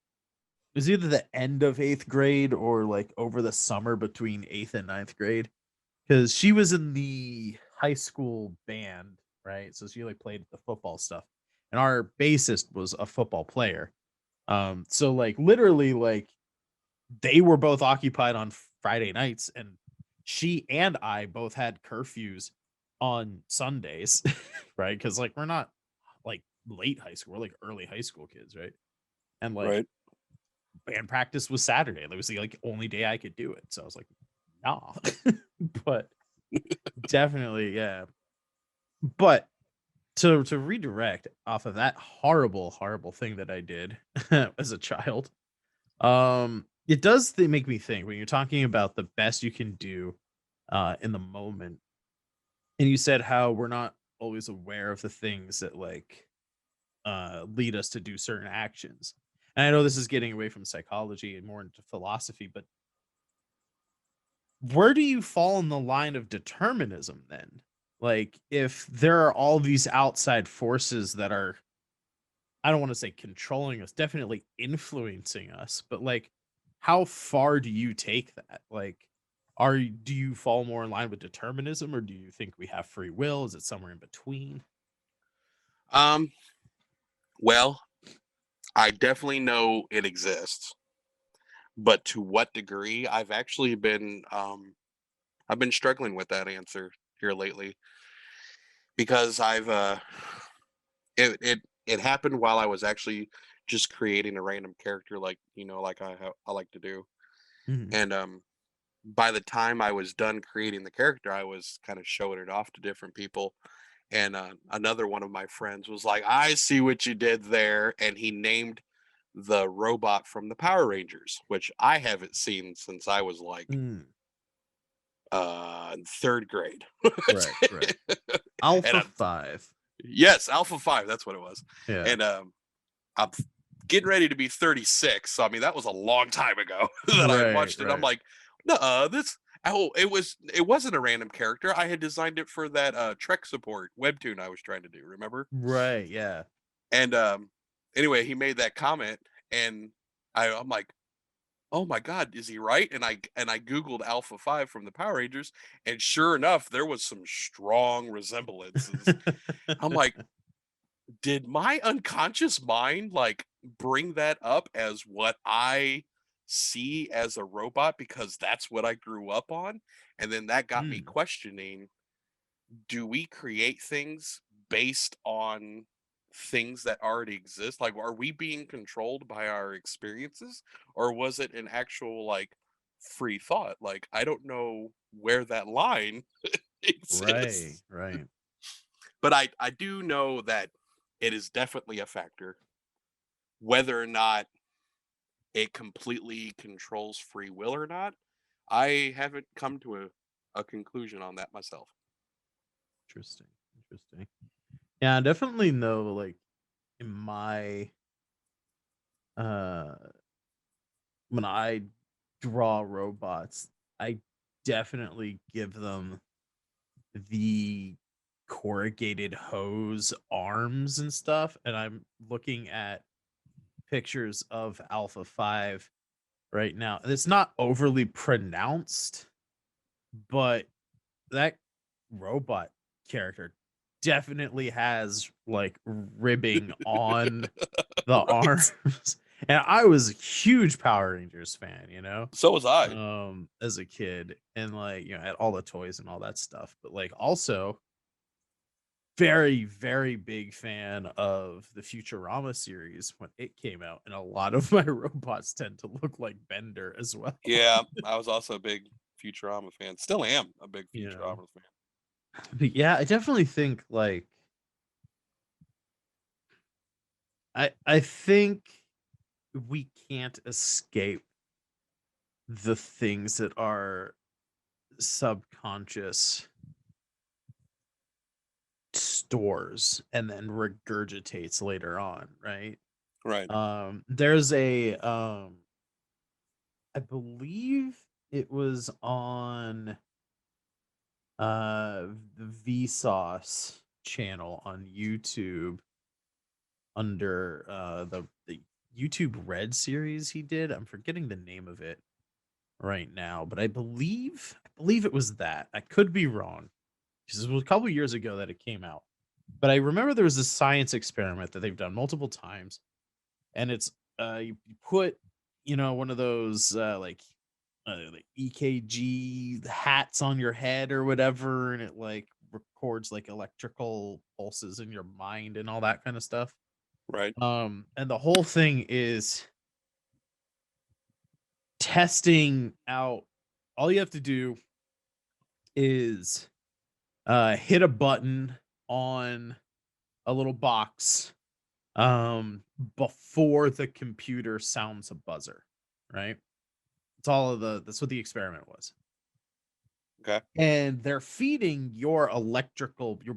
was either the end of 8th grade or like over the summer between 8th and ninth grade because she was in the high school band, right? So she like played the football stuff, and our bassist was a football player. So like literally like they were both occupied on Friday nights, and she and I both had curfews on Sundays, right? Because like we're not like late high school, we're like early high school kids, right? And like Right. band practice was Saturday. That was the like only day I could do it. So I was like, nah. But definitely, yeah. But to redirect off of that horrible, horrible thing that I did as a child, it does make me think when you're talking about the best you can do in the moment, and you said how we're not always aware of the things that like lead us to do certain actions. And I know this is getting away from psychology and more into philosophy, but where do you fall in the line of determinism then? Like, if there are all these outside forces that are, I don't want to say controlling us, definitely influencing us, but like, how far do you take that? Like, do you fall more in line with determinism, or do you think we have free will? Is it somewhere in between? Um. Well, I definitely know it exists, but to what degree? I've been struggling with that answer here lately because it happened while I was actually just creating a random character, like like I like to do, Mhm. and by the time I was done creating the character, I was kind of showing it off to different people. And another one of my friends was like, "I see what you did there," and he named the robot from the Power Rangers, which I haven't seen since I was like Mm, in third grade. right, right. And Alpha 5. yes, Alpha 5, that's what it was. Yeah. And I'm getting ready to be 36, so I mean that was a long time ago that I had Right, watched it. I'm right. like, "Nuh-uh, this it wasn't a random character. I had designed it for that Trek support webtoon I was trying to do, remember?" Right, yeah. And anyway, he made that comment, and I'm like, "Oh my god, is he right?" And I googled Alpha 5 from the Power Rangers, and sure enough, there was some strong resemblances. I'm like, did my unconscious mind like bring that up as what I see as a robot because that's what I grew up on? And then that got me Mm, questioning, do we create things based on things that already exist? Like, are we being controlled by our experiences, or was it an actual like free thought? Like, I don't know where that line right, exists, right. but I do know that it is definitely a factor. Whether or not it completely controls free will or not, I haven't come to a conclusion on that myself. Interesting, interesting. Yeah, I definitely know, like, in my, uh when I draw robots, I definitely give them the corrugated hose arms and stuff, and I'm looking at pictures of Alpha 5 right now, and it's not overly pronounced, but that robot character definitely has like ribbing on the Right. arms. And I was a huge Power Rangers fan, So was I. as a kid, and like, had all the toys and all that stuff. But like also very, very big fan of the Futurama series when it came out, and a lot of my robots tend to look like Bender as well. Yeah, I was also a big Futurama fan. Still am a big you know. Futurama fan. But yeah, I definitely think like I think we can't escape the things that are subconscious stores and then regurgitates later on, right? Right. There's a I believe it was on the Vsauce channel on YouTube under the YouTube Red series he did. I'm forgetting the name of it right now, but I believe it was that. I could be wrong because it was a couple years ago that it came out. But I remember there was this science experiment that they've done multiple times, and it's you put one of those like EKG hats on your head or whatever, and it like records like electrical pulses in your mind and all that kind of stuff. Right. And the whole thing is testing out. All you have to do is hit a button on a little box before the computer sounds a buzzer, right? That's what the experiment was. Okay. And they're feeding your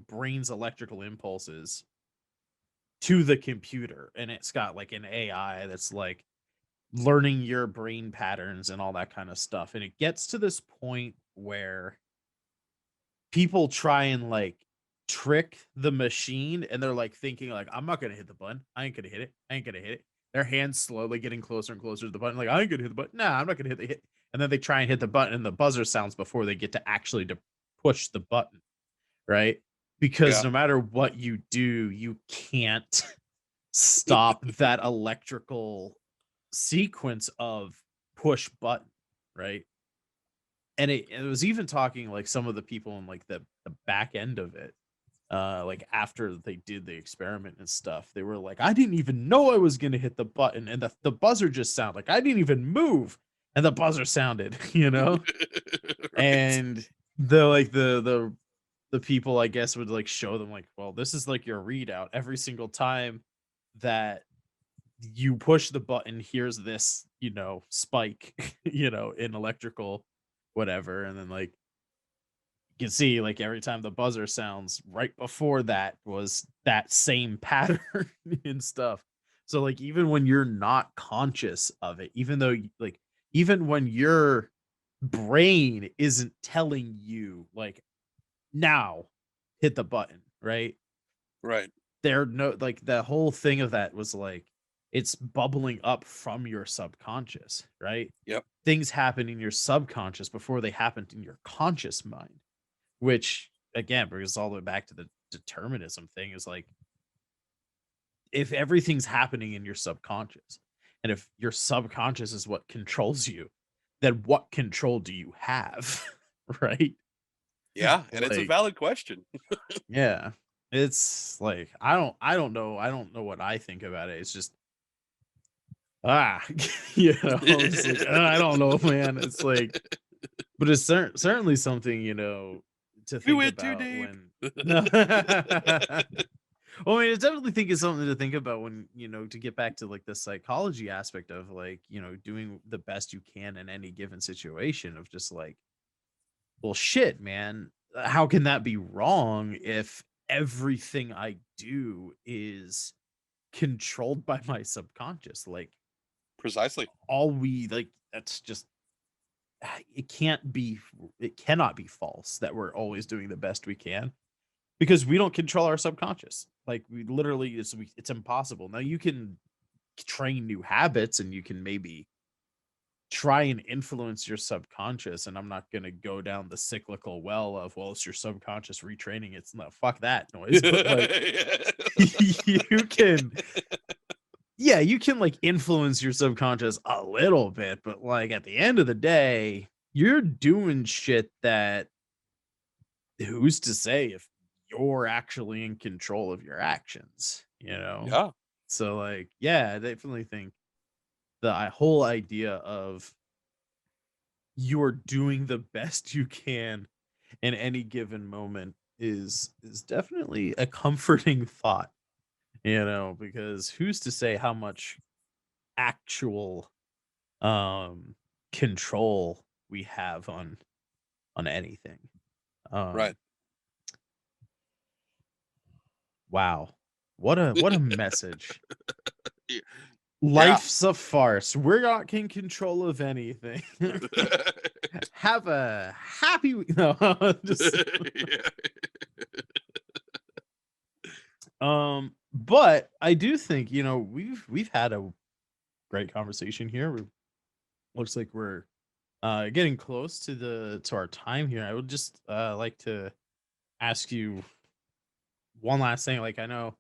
brain's electrical impulses to the computer, and it's got like an AI that's like learning your brain patterns and all that kind of stuff. And it gets to this point where people try and like trick the machine, and they're like thinking like, I'm not gonna hit the button, I ain't gonna hit it, I ain't gonna hit it. Their hands slowly getting closer and closer to the button, like, I ain't gonna hit the button, nah, I'm not gonna hit. And then they try and hit the button, and the buzzer sounds before they get to actually to push the button, right? Because Yeah. no matter what you do, you can't stop that electrical sequence of push button, right? And it was even talking like some of the people in like the back end of it, like after they did the experiment and stuff, they were like, I didn't even know I was gonna hit the button, and the buzzer just sounded like I didn't even move, and the buzzer sounded, Right. and the people I guess would like show them like, well, this is like your readout every single time that you push the button, here's this, spike, in electrical whatever, and then like you can see like every time the buzzer sounds right before that was that same pattern and stuff. So like even when you're not conscious of it, even though even when your brain isn't telling you like now hit the button, right? Right. There no like the whole thing of that was like it's bubbling up from your subconscious, right? Yep. Things happen in your subconscious before they happened in your conscious mind, which again brings us all the way back to the determinism thing. Is like if everything's happening in your subconscious, and if your subconscious is what controls you, then what control do you have? Right? Yeah, and it's a Like, valid question. yeah. It's like I don't know what I think about it. It's just ah I'm just like, I don't know, man. It's like, but it's certainly something, to You think went too about deep. when no. Well, I mean, it's definitely think it's something to think about when, to get back to like the psychology aspect of like, doing the best you can in any given situation of just like, well, shit, man. How can that be wrong if everything I do is controlled by my subconscious? Like Precisely. all we like, that's just it can't be it cannot be false that we're always doing the best we can because we don't control our subconscious. Like we literally it's impossible. Now you can train new habits and you can maybe try and influence your subconscious, and I'm not going to go down the cyclical well of, well, it's your subconscious retraining. It's not, fuck that noise, but like you can, yeah, you can like influence your subconscious a little bit, but like at the end of the day, you're doing shit that who's to say if you're actually in control of your actions? Yeah. So like, yeah, I definitely think the whole idea of you're doing the best you can in any given moment is definitely a comforting thought, because who's to say how much actual control we have on anything. Right. um wow, what a message. Life's a farce. We're not in control of anything. Have a happy week. No, just but I do think, you know, we've had a great conversation here. Looks like we're getting close to our time here. I would just like to ask you one last thing. Like, I know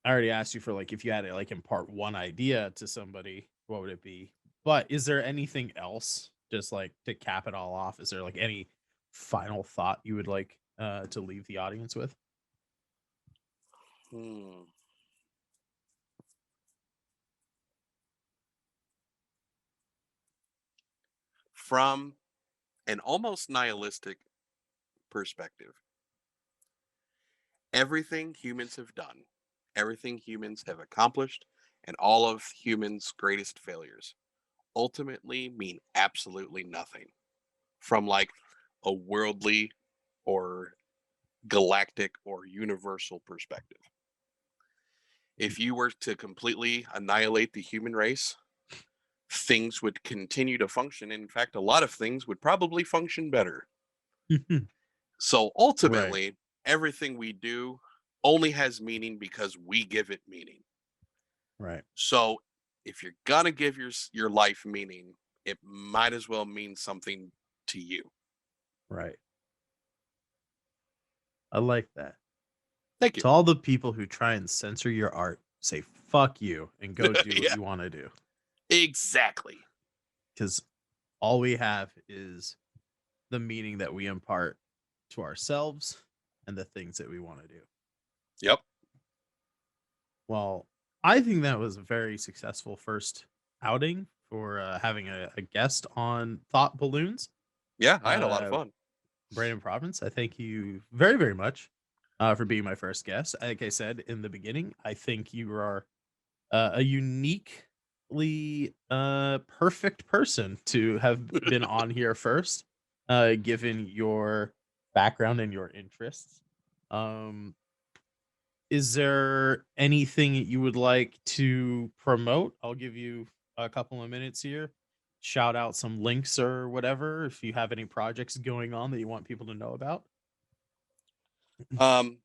I already asked you for, like, if you had to, like, impart one idea to somebody, what would it be? But is there anything else, just like to cap it all off? Is there like any final thought you would like to leave the audience with? Hmm. From an almost nihilistic perspective, everything humans have done, everything humans have accomplished, and all of humans' greatest failures ultimately mean absolutely nothing from like a worldly or galactic or universal perspective. If you were to completely annihilate the human race, things would continue to function. In fact, a lot of things would probably function better. So Right. ultimately, everything we do only has meaning because we give it meaning. Right. So if you're gonna give your life meaning, it might as well mean something to you. Right. I like that. Thank you. To all the people who try and censor your art, say fuck you and go do what Yeah, you want to do. exactly. Because all we have is the meaning that we impart to ourselves and the things that we want to do. Yep. Well, I think that was a very successful first outing for having a guest on Thought Balloons. Yeah, I had a lot of Uh, fun. Brandon Province, I thank you very, very much for being my first guest. Like I said in the beginning, I think you are a uniquely perfect person to have been on here first, given your background and your interests. Um, is there anything that you would like to promote? I'll give you a couple of minutes here. Shout out some links or whatever if you have any projects going on that you want people to know about.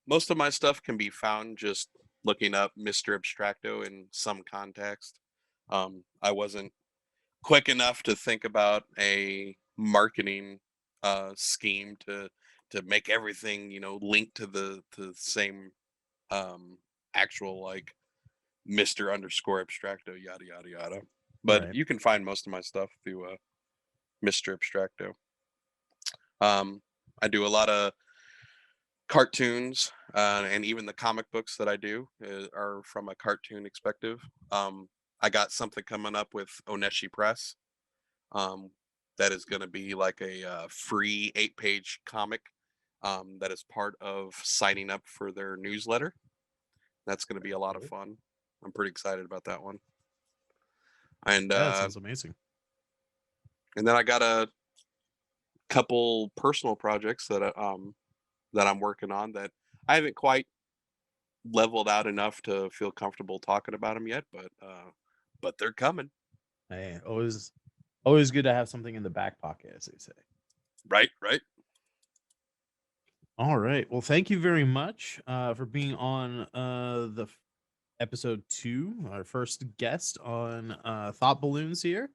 Most of my stuff can be found just looking up Mr. Abstracto in some context. I wasn't quick enough to think about a marketing scheme to make everything, you know, linked to the same um actual like Mr. underscore Abstracto, yada yada yada. But Right. you can find most of my stuff through Mr. Abstracto. Um, I do a lot of cartoons, and even the comic books that I do are from a cartoon perspective. Um, I got something coming up with Oneshi Press. Um, that is going to be like a free 8-page comic that is part of signing up for their newsletter. That's going to be a lot of Cool. fun. I'm pretty excited about that one. And Yeah, that sounds amazing. and then I got a couple personal projects that I'm working on that I haven't quite leveled out enough to feel comfortable talking about them yet, but they're coming. Hey, always good to have something in the back pocket, as they say. Right, right. All right. Well, thank you very much for being on episode 2, our first guest on Thought Balloons here.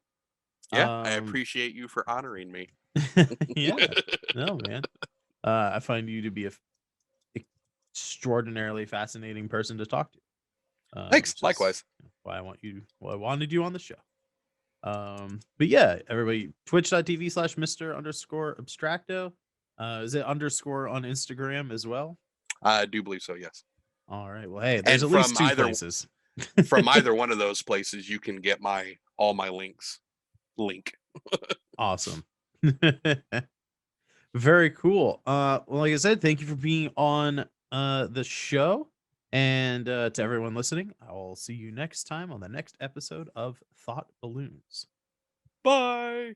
Yeah, I Um, appreciate you for honoring me. yeah. No, man. I find you to be a extraordinarily fascinating person to talk to. Thanks. Which is Likewise. why I wanted you on the show. But yeah, everybody, twitch.tv/ Mr underscore Abstracto. Is it underscore on Instagram as well? I do believe so. Yes. All right. Well, hey, there's And at least two places. from either one of those places, you can get my all my links. Link. Awesome. Very cool. Well, like I said, thank you for being on the show. And to everyone listening, I will see you next time on the next episode of Thought Balloons. Bye.